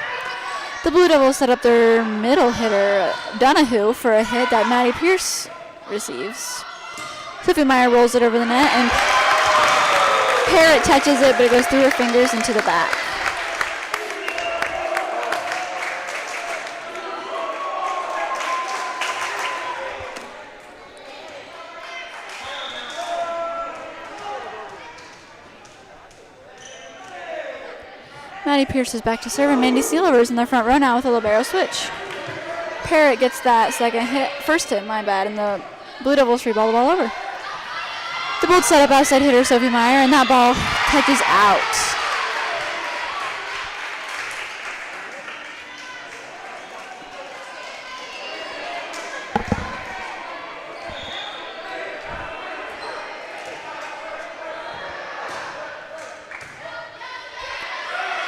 [SPEAKER 2] The Blue Devils set up their middle hitter, Donahue, for a hit that Maddie Pierce receives. Sophie Meyer rolls it over the net, and Parrott touches it, but it goes through her fingers into the back. Maddie Pierce is back to serve, and Mandy Sealover's in the front row now with a libero switch. Parrott gets that first hit, and the Blue Devils free ball the ball over. The Bolts set up outside hitter Sophie Meyer, and that ball touches out.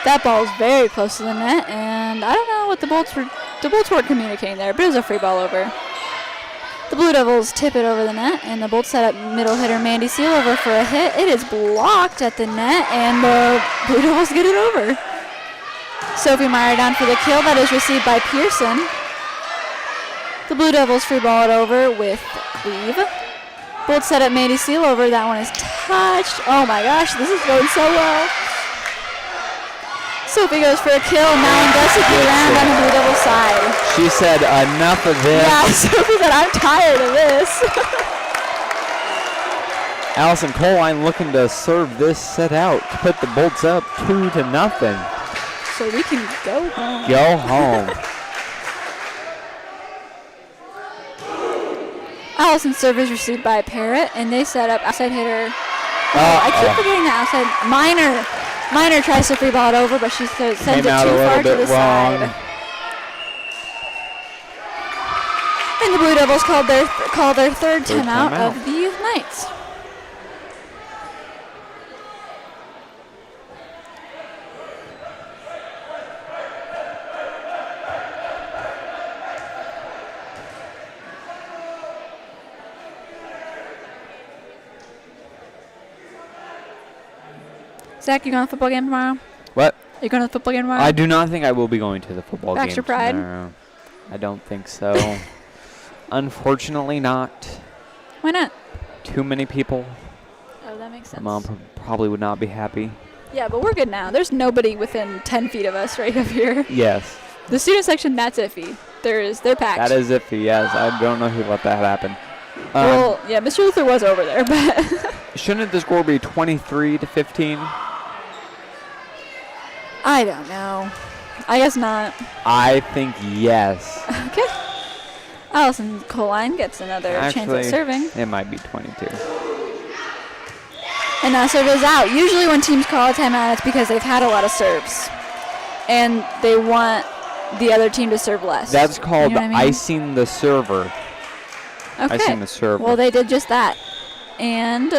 [SPEAKER 2] That ball is very close to the net, and I don't know what the Bolts weren't communicating there, but it was a free ball over. The Blue Devils tip it over the net, and the Bolts set up middle hitter Mandy Sealover for a hit. It is blocked at the net, and the Blue Devils get it over. Sophie Meyer down for the kill. That is received by Pearson. The Blue Devils free ball it over with Cleve. Bolts set up Mandy Sealover. That one is touched. Oh my gosh, this is going so well. Sophie goes for a kill, and that one does hit the ground on the Blue Devil side.
[SPEAKER 1] She said, enough of this.
[SPEAKER 2] Yeah, Sophie said, I'm tired of this.
[SPEAKER 1] Allison Coline looking to serve this set out to put the Bolts up 2-0.
[SPEAKER 2] So we can go home.
[SPEAKER 1] Go home.
[SPEAKER 2] Allison's serve is received by Parrott, and they set up outside hitter. I keep forgetting the outside. Miner tries to free ball it over, but she sends it too far to the side. And the Blue Devils called their third timeout of the night. Zach, you going to the football game tomorrow?
[SPEAKER 1] What?
[SPEAKER 2] Are you going to the football game tomorrow?
[SPEAKER 1] I do not think I will be going to the football game
[SPEAKER 2] Baxter Pride?
[SPEAKER 1] tomorrow. I don't think so. Unfortunately not.
[SPEAKER 2] Why not?
[SPEAKER 1] Too many people.
[SPEAKER 2] Oh, that makes sense.
[SPEAKER 1] My mom probably would not be happy.
[SPEAKER 2] Yeah, but we're good now. There's nobody within 10 feet of us right up here.
[SPEAKER 1] Yes.
[SPEAKER 2] The student section, that's iffy. They're packed.
[SPEAKER 1] That is iffy, yes. I don't know who let that happen.
[SPEAKER 2] Well, yeah, Mr. Luther was over there, but...
[SPEAKER 1] Shouldn't the score be 23-15?
[SPEAKER 2] I don't know. I guess not.
[SPEAKER 1] I think yes.
[SPEAKER 2] Okay. Allison Coline gets another chance at serving.
[SPEAKER 1] It might be 22.
[SPEAKER 2] And that serve is out. Usually when teams call a timeout, it's because they've had a lot of serves. And they want the other team to serve less.
[SPEAKER 1] That's called
[SPEAKER 2] you know what I mean?
[SPEAKER 1] icing the server.
[SPEAKER 2] Okay.
[SPEAKER 1] Icing the server.
[SPEAKER 2] Well, they did just that. And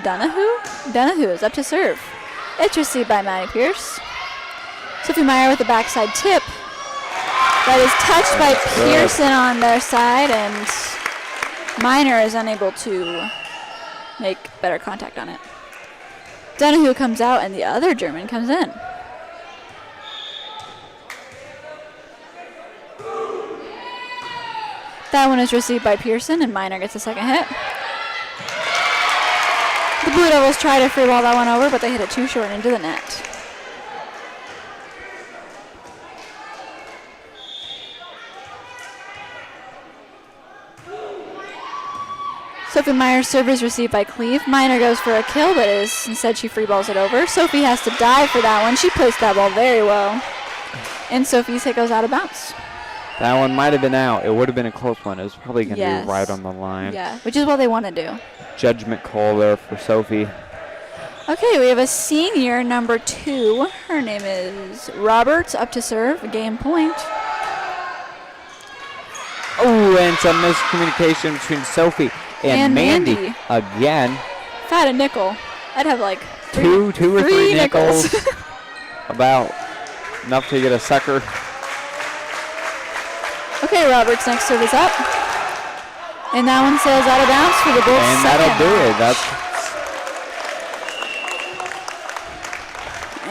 [SPEAKER 2] Donahue is up to serve. It's received by Maddie Pierce. Sophie Meyer with the backside tip. That is touched by Pearson on their side, and Miner is unable to make better contact on it. Donahue comes out, and the other German comes in. That one is received by Pearson, and Miner gets a second hit. The Blue Devils try to free ball that one over, but they hit it too short into the net. Sophie Meyer's serve is received by Cleve. Miner goes for a kill, but instead she free balls it over. Sophie has to dive for that one. She placed that ball very well. And Sophie's hit goes out of bounds.
[SPEAKER 1] That one might have been out. It would have been a close one. It was probably going to be right on the line.
[SPEAKER 2] Yeah, which is what they want to do.
[SPEAKER 1] Judgment call there for Sophie.
[SPEAKER 2] Okay, we have a senior, number 2. Her name is Roberts, up to serve, game point.
[SPEAKER 1] Oh, and some miscommunication between Sophie and Mandy again.
[SPEAKER 2] If I had a nickel, I'd have like
[SPEAKER 1] two or three nickels.
[SPEAKER 2] nickels.
[SPEAKER 1] About enough to get a sucker.
[SPEAKER 2] Okay, Roberts' next serve is up. And that one says out of bounds for the Bulls.
[SPEAKER 1] And that'll do it.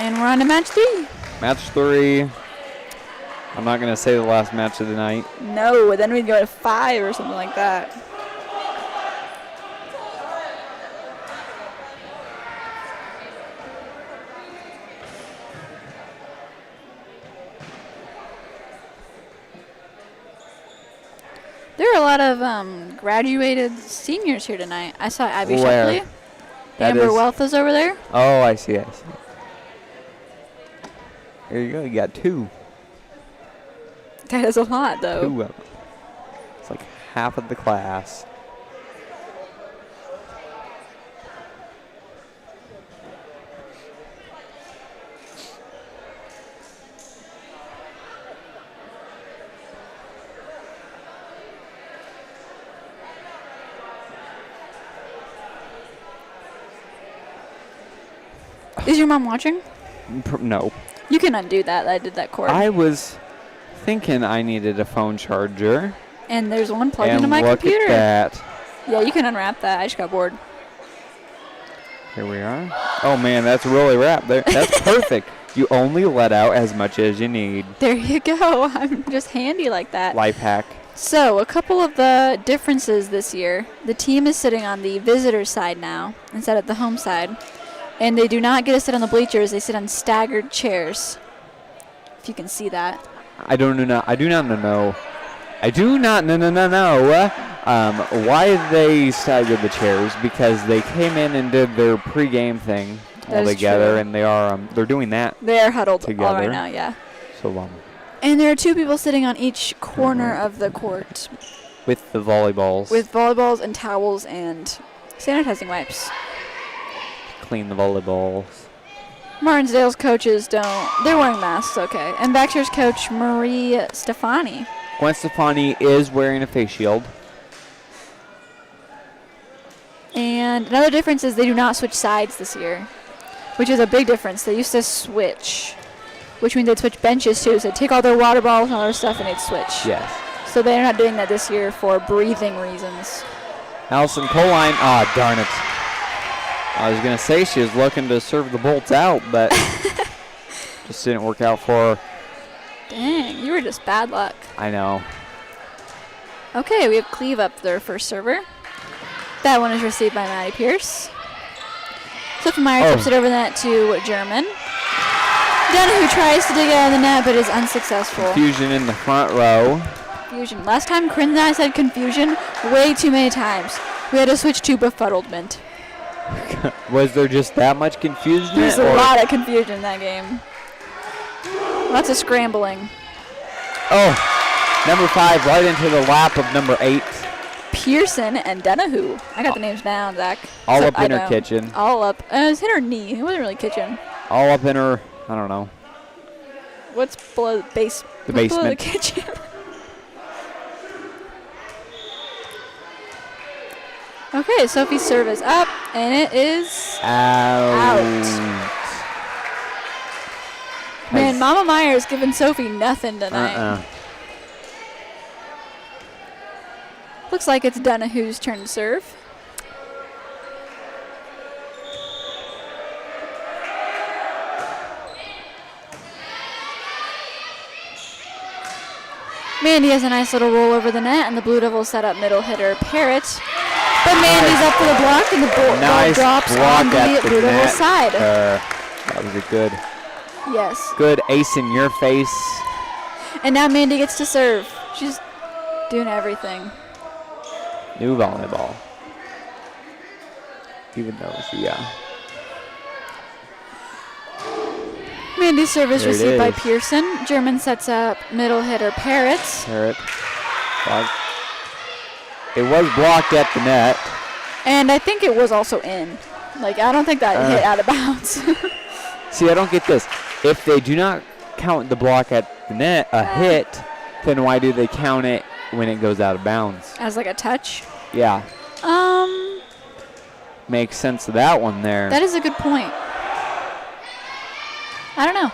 [SPEAKER 2] And we're on to match 3.
[SPEAKER 1] Match 3. I'm not going to say the last match of the night.
[SPEAKER 2] No, then we'd go to 5 or something like that. There are a lot of graduated seniors here tonight. I saw Abby Shepley. Amber Wealth is over there.
[SPEAKER 1] Oh, I see. There you go. You got 2.
[SPEAKER 2] That is a lot, though.
[SPEAKER 1] 2 of them. It's like half of the class.
[SPEAKER 2] Is your mom watching?
[SPEAKER 1] No.
[SPEAKER 2] You can undo that. I did that cord.
[SPEAKER 1] I was thinking I needed a phone charger.
[SPEAKER 2] And there's one plugged into my computer.
[SPEAKER 1] Look at that.
[SPEAKER 2] Yeah, you can unwrap that. I just got bored.
[SPEAKER 1] Here we are. Oh, man, that's really wrapped there. That's perfect. You only let out as much as you need.
[SPEAKER 2] There you go. I'm just handy like that.
[SPEAKER 1] Life hack.
[SPEAKER 2] So, a couple of the differences this year. The team is sitting on the visitor side now instead of the home side. And they do not get to sit on the bleachers. They sit on staggered chairs. If you can see that.
[SPEAKER 1] I do not know why they staggered the chairs, because they came in and did their pregame thing all together, and they're doing that.
[SPEAKER 2] They are huddled
[SPEAKER 1] together.
[SPEAKER 2] all right now, yeah.
[SPEAKER 1] So
[SPEAKER 2] and there are 2 people sitting on each corner of the court.
[SPEAKER 1] With the volleyballs.
[SPEAKER 2] With volleyballs and towels and sanitizing wipes.
[SPEAKER 1] Clean the volleyballs.
[SPEAKER 2] Martensdale's coaches they're wearing masks, okay. And Baxter's coach, Marie Stefani.
[SPEAKER 1] Gwen Stefani is wearing a face shield.
[SPEAKER 2] And another difference is they do not switch sides this year, which is a big difference. They used to switch, which means they'd switch benches too. So they'd take all their water bottles and all their stuff and they'd switch.
[SPEAKER 1] Yes.
[SPEAKER 2] So they're not doing that this year for breathing reasons.
[SPEAKER 1] Allison Coline, darn it. I was going to say she was looking to serve the bolts out, but just didn't work out for her.
[SPEAKER 2] Dang, you were just bad luck.
[SPEAKER 1] I know.
[SPEAKER 2] Okay, we have Cleve up there, first server. That one is received by Maddie Pierce. Sophie Meyer tips it over the net to German. Donahue tries to dig it out of the net, but is unsuccessful.
[SPEAKER 1] Confusion in the front row.
[SPEAKER 2] Confusion. Last time, Corinne and I said confusion way too many times. We had to switch to befuddlement.
[SPEAKER 1] Was there just that much confusion?
[SPEAKER 2] There's a lot of confusion in that game. Lots of scrambling.
[SPEAKER 1] Oh, number 5 right into the lap of number 8.
[SPEAKER 2] Pearson and Donahue. I got the names down, Zach.
[SPEAKER 1] All
[SPEAKER 2] Except
[SPEAKER 1] up in
[SPEAKER 2] I
[SPEAKER 1] her
[SPEAKER 2] don't.
[SPEAKER 1] kitchen.
[SPEAKER 2] All up. It was hit her knee. It wasn't really kitchen.
[SPEAKER 1] All up in her, I don't know.
[SPEAKER 2] What's below the base?
[SPEAKER 1] The
[SPEAKER 2] what's below the
[SPEAKER 1] basement.
[SPEAKER 2] kitchen? Okay, Sophie's serve is up, and it is
[SPEAKER 1] out.
[SPEAKER 2] Man, Mama Meyer's giving Sophie nothing tonight. Looks like it's Donahue's turn to serve. Mandy has a nice little roll over the net, and the Blue Devils set up middle hitter Parrott. But Mandy's up for the block, and the ball drops on the Blue Devils side.
[SPEAKER 1] That was a good,
[SPEAKER 2] Yes.
[SPEAKER 1] good ace in your face.
[SPEAKER 2] And now Mandy gets to serve. She's doing everything.
[SPEAKER 1] New volleyball. Even though she,
[SPEAKER 2] Mandy's service
[SPEAKER 1] There it
[SPEAKER 2] received by
[SPEAKER 1] is.
[SPEAKER 2] Pearson. German sets up middle hitter Parrott.
[SPEAKER 1] Parrott. It was blocked at the net.
[SPEAKER 2] And I think it was also in. Like, I don't think that hit out of bounds.
[SPEAKER 1] See, I don't get this. If they do not count the block at the net a hit, then why do they count it when it goes out of bounds?
[SPEAKER 2] As like a touch.
[SPEAKER 1] Yeah. Makes sense to that one there.
[SPEAKER 2] That is a good point. I don't know.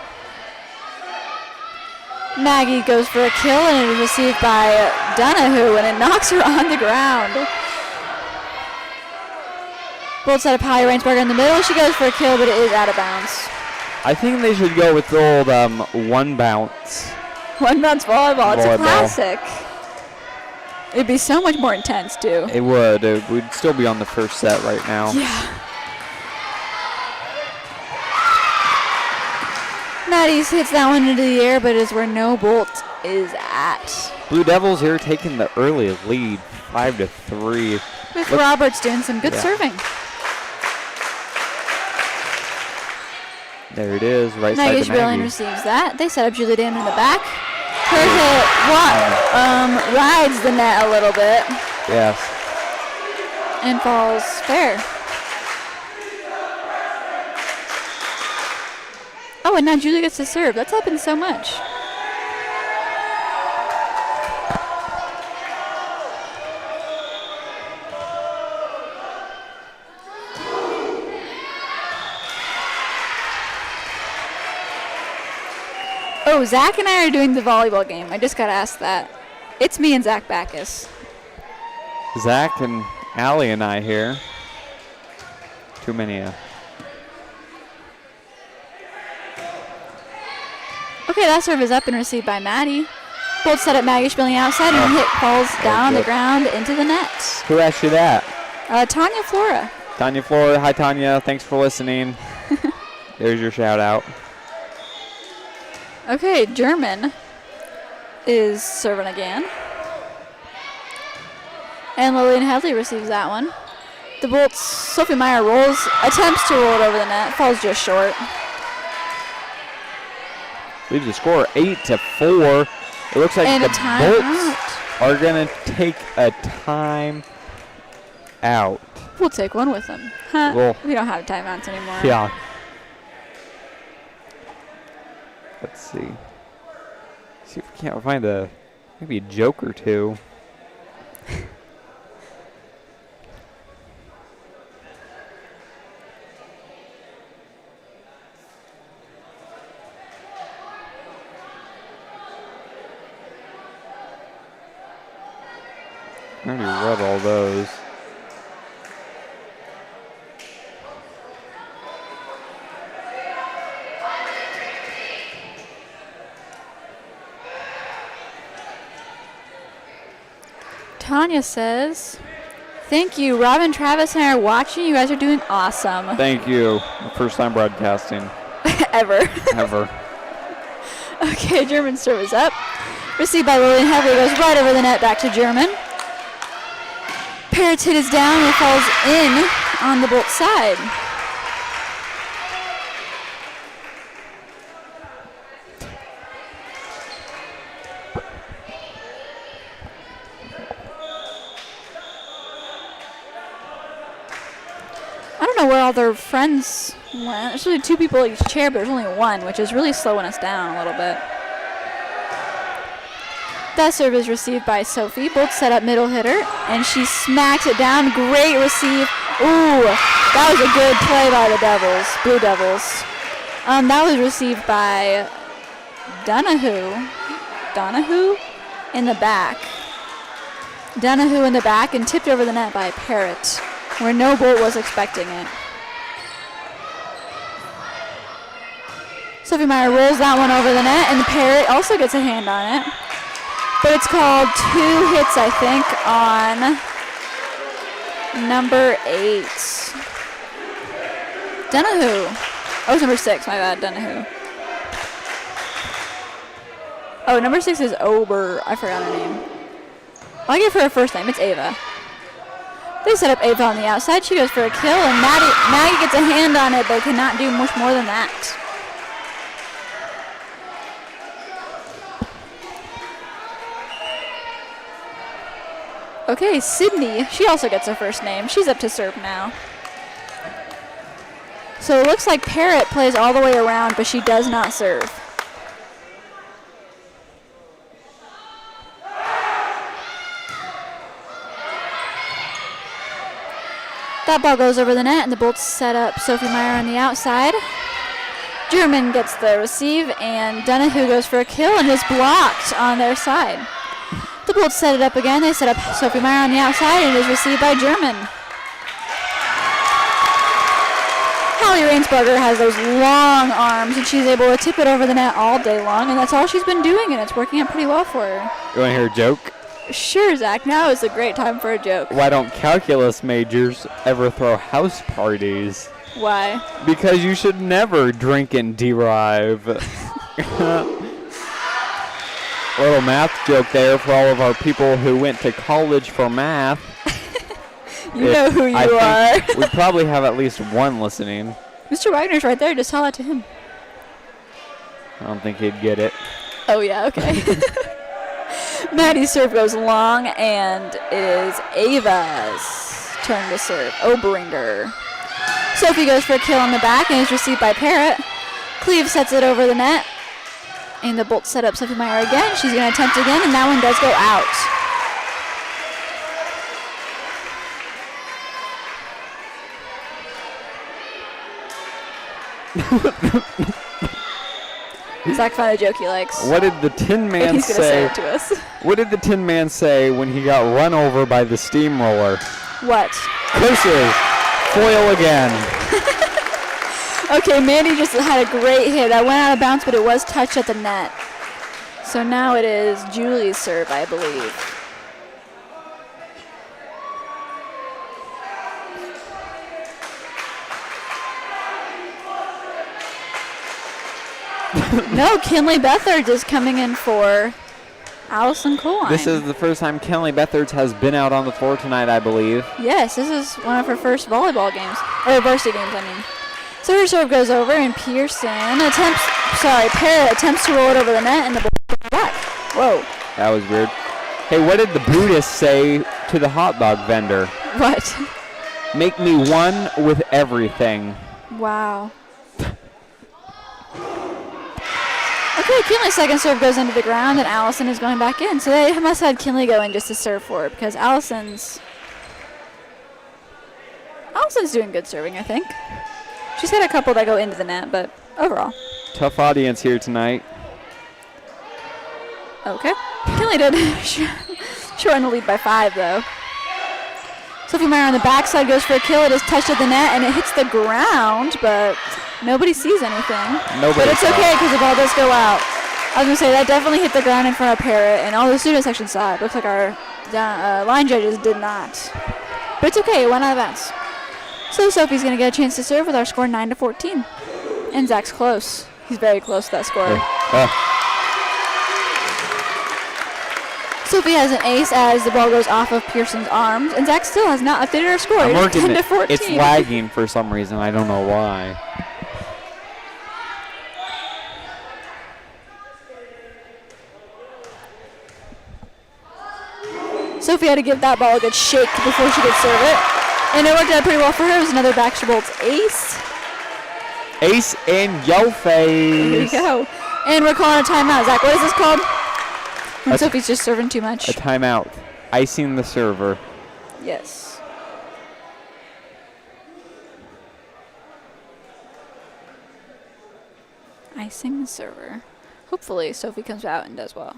[SPEAKER 2] Maggie goes for a kill, and it is received by Donahue, and it knocks her on the ground. Bolt set up high, Rainsberger in the middle. She goes for a kill, but it is out of bounds.
[SPEAKER 1] I think they should go with the old one bounce.
[SPEAKER 2] One bounce volleyball. It's a
[SPEAKER 1] Volleyball.
[SPEAKER 2] classic. It'd be so much more intense, too.
[SPEAKER 1] It would. We'd still be on the first set right now.
[SPEAKER 2] Yeah. Maddie's hits that one into the air, but is where no Bolt is at.
[SPEAKER 1] Blue Devils here taking the early lead, 5-3.
[SPEAKER 2] With Roberts doing some good serving.
[SPEAKER 1] There it is, right side
[SPEAKER 2] Maggie
[SPEAKER 1] to Maggie.
[SPEAKER 2] Schbilling receives that. They set up Julie Damon in the back. Her hit rides the net a little bit
[SPEAKER 1] Yes.
[SPEAKER 2] and falls fair. Oh, and now Julie gets to serve. That's happened so much. Oh, Zach and I are doing the volleyball game. I just got to ask that. It's me and Zach Backus.
[SPEAKER 1] Zach and Allie and I here. Too many.
[SPEAKER 2] Okay, that serve is up and received by Maddie. Bolt set up Maggie Schbilling outside, and hit falls down on the ground into the net.
[SPEAKER 1] Who asked you that?
[SPEAKER 2] Tanya Flora.
[SPEAKER 1] Tanya Flora. Hi, Tanya. Thanks for listening. There's your shout out.
[SPEAKER 2] Okay, German is serving again. And Lillian Headley receives that one. The Bolts, Sophie Meyer rolls, attempts to roll it over the net, falls just short.
[SPEAKER 1] Leaves the score 8-4. It looks like
[SPEAKER 2] And
[SPEAKER 1] the
[SPEAKER 2] a timeout.
[SPEAKER 1] Bolts are going to take a time out.
[SPEAKER 2] We'll take one with them. Huh?
[SPEAKER 1] Well,
[SPEAKER 2] we don't have timeouts anymore.
[SPEAKER 1] Yeah. Let's see. See if we can't find maybe a joke or two. I already read all those.
[SPEAKER 2] Tanya says, thank you. Robin, Travis, and I are watching. You guys are doing awesome.
[SPEAKER 1] Thank you. First time broadcasting.
[SPEAKER 2] Ever.
[SPEAKER 1] Ever.
[SPEAKER 2] Okay, German serve is up. Received by Lillian Heavily, goes right over the net, back to German. Parrott's hit is down and it falls in on the Bolt side. I don't know where all their friends went. There's really 2 people each chair, but there's only 1, which is really slowing us down a little bit. That serve is received by Sophie. Bolt set up middle hitter, and she smacks it down. Great receive. Ooh, that was a good play by the Devils, Blue Devils. That was received by Donahue in the back. Donahue in the back and tipped over the net by Parrott, where no Bolt was expecting it. Sophie Meyer rolls that one over the net, and the Parrott also gets a hand on it. But it's called 2 hits, I think, on number 8. Donahue. Oh, it's number 6, my bad, Donahue. Oh, number 6 is Ober. I forgot her name. I'll give her her first name. It's Ava. They set up Ava on the outside. She goes for a kill, and Maggie gets a hand on it, but cannot do much more than that. Okay, Sydney, she also gets her first name. She's up to serve now. So it looks like Parrott plays all the way around, but she does not serve. That ball goes over the net, and the Bolts set up Sophie Meyer on the outside. German gets the receive, and Donahue goes for a kill, and is blocked on their side. The Bolts set it up again. They set up Sophie Meyer on the outside, and it is received by German. Hallie Rainsberger has those long arms, and she's able to tip it over the net all day long, and that's all she's been doing, and it's working out pretty well for her.
[SPEAKER 1] You want to hear a joke?
[SPEAKER 2] Sure, Zach. Now is a great time for a joke.
[SPEAKER 1] Why don't calculus majors ever throw house parties?
[SPEAKER 2] Why?
[SPEAKER 1] Because you should never drink and derive. Little math joke there for all of our people who went to college for math.
[SPEAKER 2] You know who you are.
[SPEAKER 1] We probably have at least one listening.
[SPEAKER 2] Mr. Wagner's right there. Just tell that to him.
[SPEAKER 1] I don't think he'd get it.
[SPEAKER 2] Oh, yeah, okay. Maddie's serve goes long, and it is Ava's turn to serve. Oberinger. Sophie goes for a kill on the back and is received by Parrott. Cleve sets it over the net. And the Bolts set up Sophie Meyer again. She's going to attempt again, and that one does go out. Zach found a joke he likes.
[SPEAKER 1] What did the Tin Man
[SPEAKER 2] He's gonna say it to us.
[SPEAKER 1] What did the Tin Man say when he got run over by the steamroller?
[SPEAKER 2] What?
[SPEAKER 1] Curses. Foil again.
[SPEAKER 2] Okay, Mandy just had a great hit. That went out of bounds, but it was touched at the net. So now it is Julie's serve, I believe. No, Kinley Bethards is coming in for Allison Coline.
[SPEAKER 1] This is the first time Kinley Bethards has been out on the floor tonight, I believe.
[SPEAKER 2] Yes, this is one of her first volleyball games, or varsity games, I mean. So her serve goes over, and Parrott attempts to roll it over the net, and the ball goes back. Whoa.
[SPEAKER 1] That was weird. Hey, what did the Buddhist say to the hot dog vendor?
[SPEAKER 2] What?
[SPEAKER 1] Make me one with everything.
[SPEAKER 2] Wow. Okay, Kinley's second serve goes into the ground, and Allison is going back in. So they must have had Kinley go in just to serve for it, because Allison's doing good serving, I think. She's had a couple that go into the net, but overall.
[SPEAKER 1] Tough audience here tonight.
[SPEAKER 2] Okay. Kinley did shorten the lead by 5, though. Sophie Meyer on the backside goes for a kill. It is touched at the net, and it hits the ground, but nobody sees anything. But it's okay, because the ball does go out. I was going to say, that definitely hit the ground in front of Parrott, and all the student section saw it. Looks like our line judges did not. But it's okay, it went out of bounds. So Sophie's going to get a chance to serve with our score 9-14. And Zach's close. He's very close to that score. Sophie has an ace as the ball goes off of Pearson's arms, and Zach still has not updated our score. It's 10-14.
[SPEAKER 1] It's lagging for some reason. I don't know why.
[SPEAKER 2] Sophie had to give that ball a good shake before she could serve it. And it worked out pretty well for her. It was another Baxter Bolt's ace.
[SPEAKER 1] Ace in yo face.
[SPEAKER 2] There you go. And we're calling a timeout. Zach, what is this called? When Sophie's just serving too much.
[SPEAKER 1] A timeout. Icing the server.
[SPEAKER 2] Yes. Icing the server. Hopefully Sophie comes out and does well.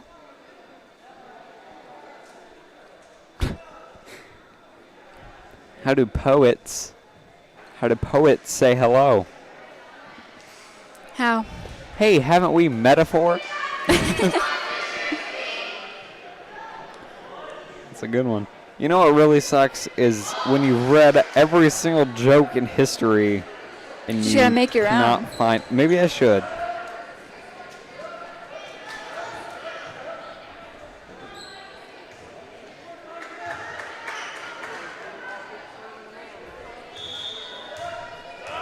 [SPEAKER 1] How do poets say hello?
[SPEAKER 2] How?
[SPEAKER 1] Hey, haven't we metaphor? That's a good one. You know what really sucks is when you've read every single joke in history and
[SPEAKER 2] you gotta make your own.
[SPEAKER 1] Maybe I should.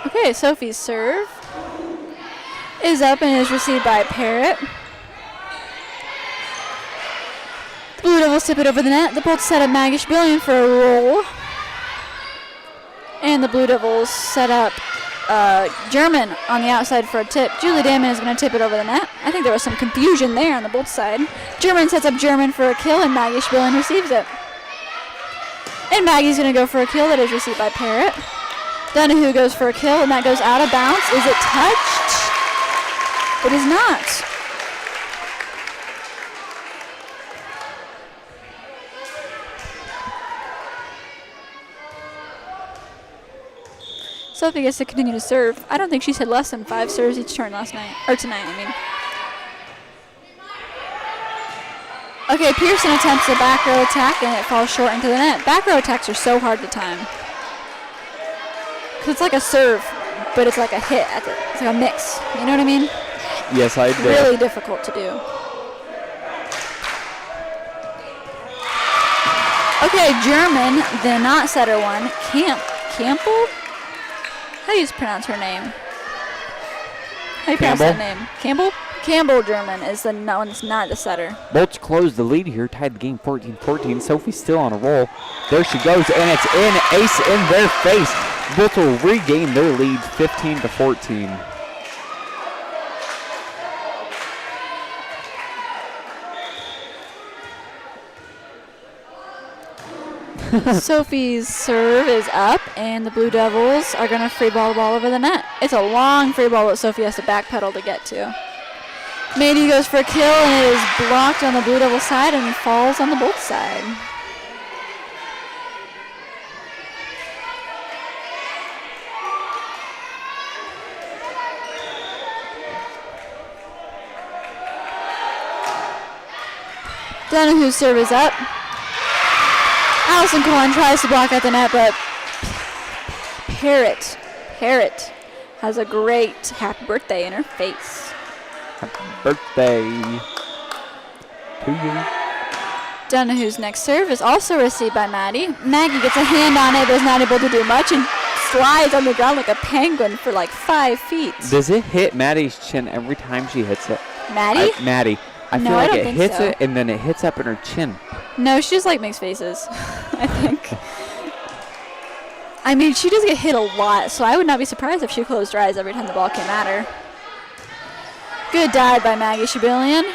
[SPEAKER 2] Okay, Sophie's serve is up and is received by Parrott. The Blue Devils tip it over the net. The Bolts set up Magish Billion for a roll. And the Blue Devils set up German on the outside for a tip. Julie Damon is going to tip it over the net. I think there was some confusion there on the Bolts side. German sets up German for a kill, and Magish Billion receives it. And Maggie's going to go for a kill that is received by Parrott. Donahue goes for a kill, and that goes out of bounds. Is it touched? It is not. Sophie gets to continue to serve. I don't think she's had less than 5 serves each turn tonight, I mean. Okay, Pearson attempts a back row attack, and it falls short into the net. Back row attacks are so hard to time. It's like a serve, but it's like a hit. It's like a mix. You know what I mean?
[SPEAKER 1] Yes, I do.
[SPEAKER 2] Really difficult to do. Okay, German, the not setter one. Campbell? How do you pronounce her name? How do you pronounce that name? Campbell? Campbell German is the one that's not the setter.
[SPEAKER 1] Bolts close the lead here, tied the game 14-14. Sophie's still on a roll. There she goes, and it's in. Ace in their face. Bolts will regain their lead 15-14.
[SPEAKER 2] Sophie's serve is up, and the Blue Devils are going to free ball the ball over the net. It's a long free ball that Sophie has to backpedal to get to. Mandy goes for a kill, and it is blocked on the Blue Devil side and falls on the Bolts side. Donahue's serve is up. Allison Cohen tries to block out the net, but Parrott has a great happy birthday in her face.
[SPEAKER 1] Happy birthday to you.
[SPEAKER 2] Donahue's next serve is also received by Maddie. Maggie gets a hand on it, but is not able to do much and slides on the ground like a penguin for like 5 feet.
[SPEAKER 1] Does it hit Maddie's chin every time she hits it?
[SPEAKER 2] Maddie?
[SPEAKER 1] Maddie. I feel like it hits it and then it hits up in her chin.
[SPEAKER 2] No, she just like makes faces, I think. I mean, she does get hit a lot, so I would not be surprised if she closed her eyes every time the ball came at her. Good dive by Maggie Shabillion.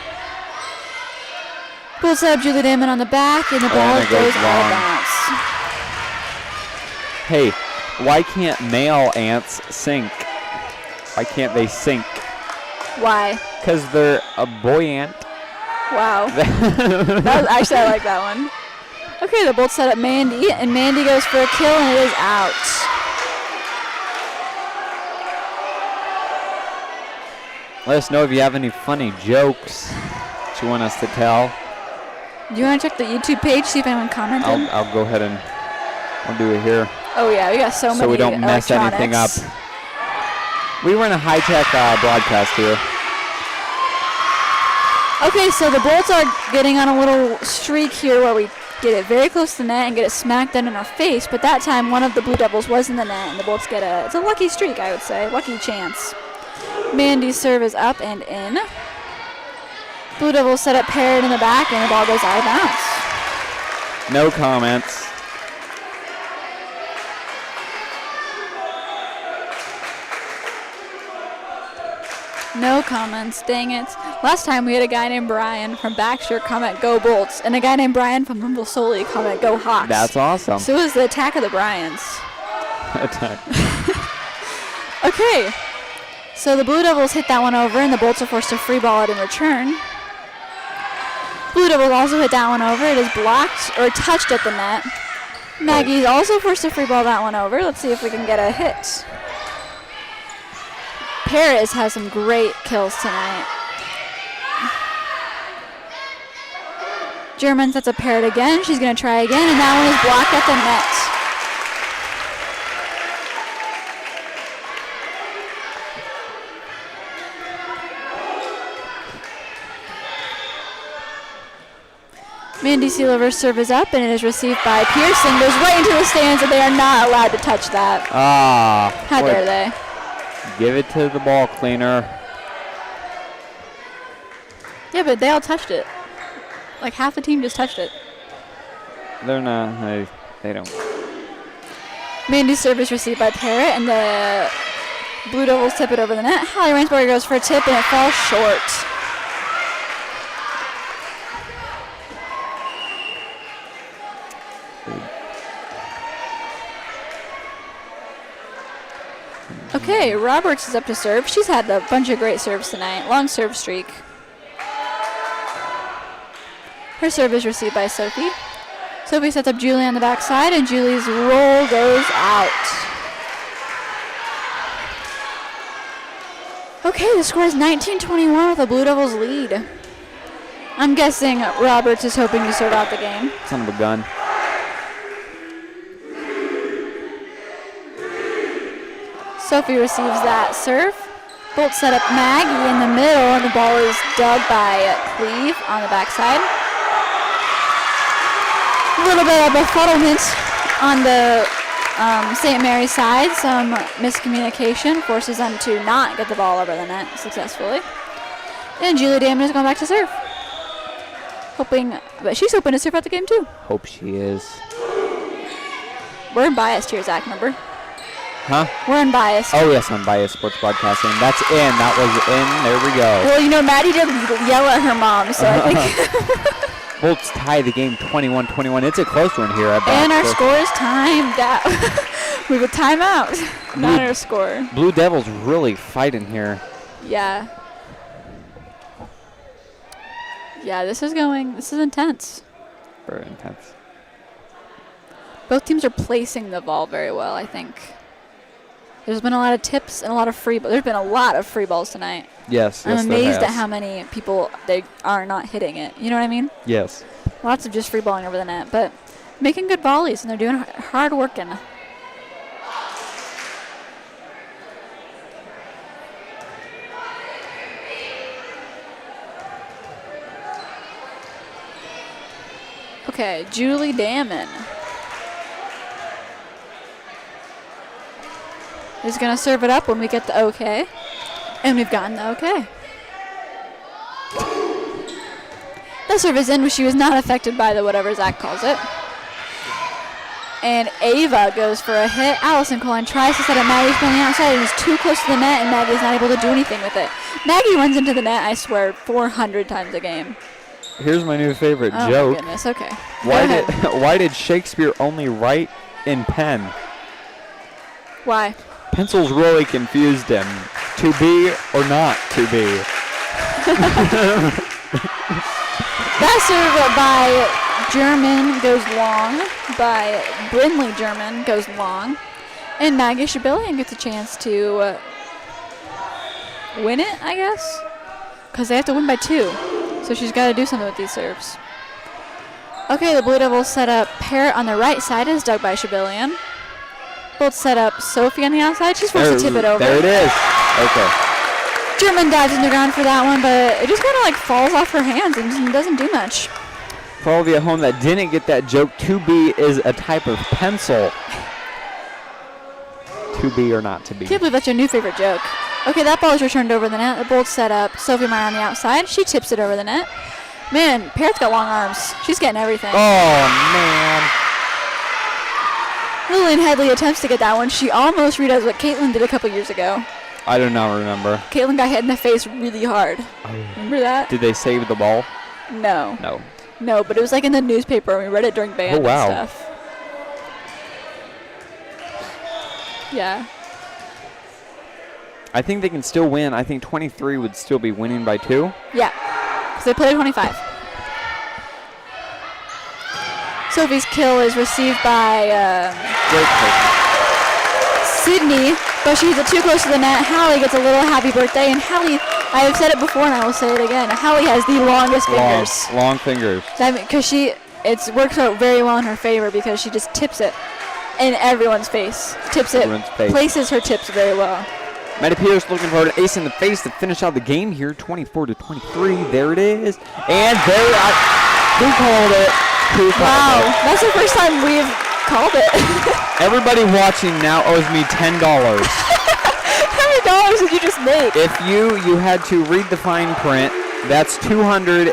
[SPEAKER 2] Pulls up Julie Damon on the back, and the ball goes out of bounds.
[SPEAKER 1] Hey, why can't male ants sink? Why can't they sink?
[SPEAKER 2] Why?
[SPEAKER 1] Because they're a boy ant.
[SPEAKER 2] Wow. Actually, I like that one. Okay, the Bolts set up Mandy, and Mandy goes for a kill, and it is out.
[SPEAKER 1] Let us know if you have any funny jokes that you want us to tell.
[SPEAKER 2] Do you want to check the YouTube page, see if anyone commented?
[SPEAKER 1] I'll go ahead and I'll do it here.
[SPEAKER 2] Oh, yeah, we got so many
[SPEAKER 1] So we don't mess anything up. We run a high-tech broadcast here.
[SPEAKER 2] Okay, so the Bolts are getting on a little streak here where we get it very close to the net and get it smacked down in our face, but that time one of the Blue Devils was in the net, and the Bolts get it's a lucky streak, I would say, lucky chance. Mandy's serve is up and in. Blue Devils set up Parrott in the back, and the ball goes out of bounds.
[SPEAKER 1] No comments.
[SPEAKER 2] No comments, dang it. Last time we had a guy named Brian from Baxter comment, go Bolts, and a guy named Brian from Humble Solely comment, go Hawks.
[SPEAKER 1] That's awesome.
[SPEAKER 2] So it was the attack of the Bryans.
[SPEAKER 1] Attack.
[SPEAKER 2] Okay, so the Blue Devils hit that one over, and the Bolts are forced to free ball it in return. Blue Devils also hit that one over. It is blocked or touched at the net. Maggie's also forced to free ball that one over. Let's see if we can get a hit. Paris has some great kills tonight. German sets up Parrott again. She's going to try again, and that one is blocked at the net. Mandy Sealover's serve is up, and it is received by Pearson. Goes right into the stands, and they are not allowed to touch that. How dare they?
[SPEAKER 1] Give it to the ball cleaner.
[SPEAKER 2] Yeah, but they all touched it. Like half the team just touched it.
[SPEAKER 1] They're not. They don't.
[SPEAKER 2] Mandy's serve is received by Parrott, and the Blue Devils tip it over the net. Holly Rainsberger goes for a tip, and it falls short. Okay, Roberts is up to serve. She's had a bunch of great serves tonight. Long serve streak. Her serve is received by Sophie. Sophie sets up Julie on the backside, and Julie's roll goes out. Okay, the score is 19-21 with the Blue Devils lead. I'm guessing Roberts is hoping to serve out the game.
[SPEAKER 1] Son of a gun.
[SPEAKER 2] Sophie receives that serve. Bolt set up Maggie in the middle, and the ball is dug by Cleve on the backside. A little bit of befuddlement on the St. Mary's side. Some miscommunication forces them to not get the ball over the net successfully. And Julie Damon is going back to serve. But she's hoping to serve out the game too.
[SPEAKER 1] Hope she is.
[SPEAKER 2] We're unbiased here, Zach, remember?
[SPEAKER 1] Huh?
[SPEAKER 2] We're unbiased.
[SPEAKER 1] Oh, yes, Unbiased Sports Broadcasting. That's in. That was in. There we go.
[SPEAKER 2] Well, you know, Maddie did yell at her mom, so I think...
[SPEAKER 1] Bolts tie the game 21-21. It's a close one here.
[SPEAKER 2] And our score is timed out. We have a timeout. Not our score.
[SPEAKER 1] Blue Devils really fighting here.
[SPEAKER 2] Yeah. Yeah, this is intense.
[SPEAKER 1] Very intense.
[SPEAKER 2] Both teams are placing the ball very well, I think. There's been a lot of tips and a lot of free balls. There's been a lot of free balls tonight.
[SPEAKER 1] Yes,
[SPEAKER 2] I'm amazed at how many people they are not hitting it. You know what I mean?
[SPEAKER 1] Yes.
[SPEAKER 2] Lots of just free balling over the net, but making good volleys, and they're doing hard working. Okay, Julie Damon is going to serve it up when we get the okay. And we've gotten the okay. The serve is in, but she was not affected by the whatever Zach calls it. And Ava goes for a hit. Allison Colin tries to set up Maggie from the outside and is too close to the net, and Maggie's not able to do anything with it. Maggie runs into the net, I swear, 400 times a game.
[SPEAKER 1] Here's my new favorite joke.
[SPEAKER 2] Oh, my goodness. Okay.
[SPEAKER 1] Why did Shakespeare only write in pen?
[SPEAKER 2] Why?
[SPEAKER 1] Pencils really confused him. To be or not to be.
[SPEAKER 2] That serve by German goes long. By Brindley German goes long. And Maggie Shabillion gets a chance to win it, I guess. Because they have to win by 2. So she's got to do something with these serves. Okay, the Blue Devils set up Parrott on the right side is dug by Shibillion. Both set up Sophie on the outside. She's forced to tip it over.
[SPEAKER 1] There it is. Okay.
[SPEAKER 2] German dives in the ground for that one, but it just kind of like falls off her hands and doesn't do much.
[SPEAKER 1] For all of you at home that didn't get that joke, 2B is a type of pencil. To be or not to be.
[SPEAKER 2] Can't believe that's your new favorite joke. Okay, that ball is returned over the net. The bolt set up. Sophie Meyer on the outside. She tips it over the net. Man, Parrott's got long arms. She's getting everything.
[SPEAKER 1] Oh, man.
[SPEAKER 2] Lillian Headley attempts to get that one. She almost redoes what Caitlin did a couple years ago.
[SPEAKER 1] I do not remember.
[SPEAKER 2] Caitlin got hit in the face really hard. Remember that?
[SPEAKER 1] Did they save the ball?
[SPEAKER 2] No.
[SPEAKER 1] No.
[SPEAKER 2] No, but it was like in the newspaper and we read it during band and stuff. Yeah.
[SPEAKER 1] I think they can still win. I think 23 would still be winning by 2.
[SPEAKER 2] Yeah. Because they played 25. Sophie's kill is received by Sydney, but she hits it too close to the net. Hallie gets a little happy birthday, and Hallie, I have said it before and I will say it again, Hallie has the longest fingers.
[SPEAKER 1] Long fingers.
[SPEAKER 2] Because it works out very well in her favor because she just tips it in everyone's face. Tips it, places her tips very well.
[SPEAKER 1] Maddie Pierce looking for an ace in the face to finish out the game here, 24-23. There it is. And there, who called it?
[SPEAKER 2] Wow, that's the first time we've called it.
[SPEAKER 1] Everybody watching now owes me $10.
[SPEAKER 2] How many dollars did you just make?
[SPEAKER 1] If you had to read the fine print, that's $210.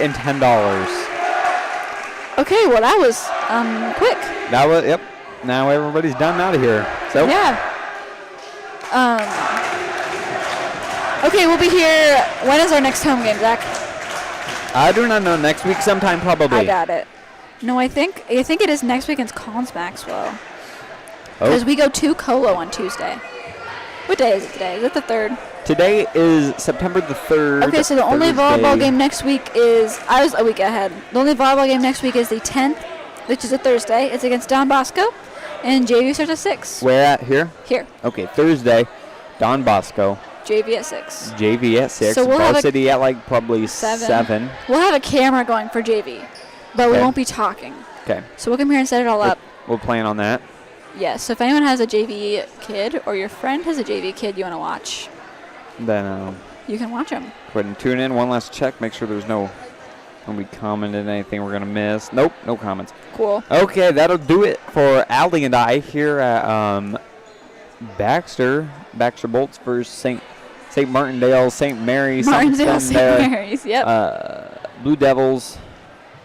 [SPEAKER 2] Okay, well that was quick.
[SPEAKER 1] That was, yep. Now everybody's done out of here. So
[SPEAKER 2] yeah. Okay, we'll be here. When is our next home game, Zach?
[SPEAKER 1] I do not know. Next week sometime probably.
[SPEAKER 2] I got it. No, I think it is next week against Collins Maxwell. Because we go to Colo on Tuesday. What day is it today? Is it the 3rd?
[SPEAKER 1] Today is September the 3rd.
[SPEAKER 2] Okay, so the only volleyball game next week is, I was a week ahead. The only volleyball game next week is the 10th, which is a Thursday. It's against Don Bosco, and JV starts at 6.
[SPEAKER 1] Where at? Here?
[SPEAKER 2] Here.
[SPEAKER 1] Okay, Thursday, Don Bosco.
[SPEAKER 2] JV at 6.
[SPEAKER 1] JV at 6.
[SPEAKER 2] So we'll
[SPEAKER 1] Varsity at like probably 7.
[SPEAKER 2] We'll have a camera going for JV, but we won't be talking.
[SPEAKER 1] Okay.
[SPEAKER 2] So we'll come here and set it all up.
[SPEAKER 1] We'll plan on that.
[SPEAKER 2] Yes, so if anyone has a JV kid or your friend has a JV kid you want to watch,
[SPEAKER 1] then
[SPEAKER 2] you can watch them.
[SPEAKER 1] Go ahead and tune in. One last check. Make sure there's nobody commented anything we're going to miss. Nope, no comments.
[SPEAKER 2] Cool.
[SPEAKER 1] Okay, that'll do it for Allie and I here at Baxter Bolts versus St. Martensdale-St. Mary's.
[SPEAKER 2] Martensdale-St. Mary's, yep.
[SPEAKER 1] Blue Devils,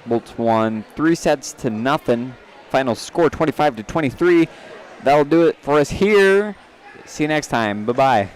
[SPEAKER 1] Bolts won 3-0. Final score 25-23. That'll do it for us here. See you next time. Bye-bye.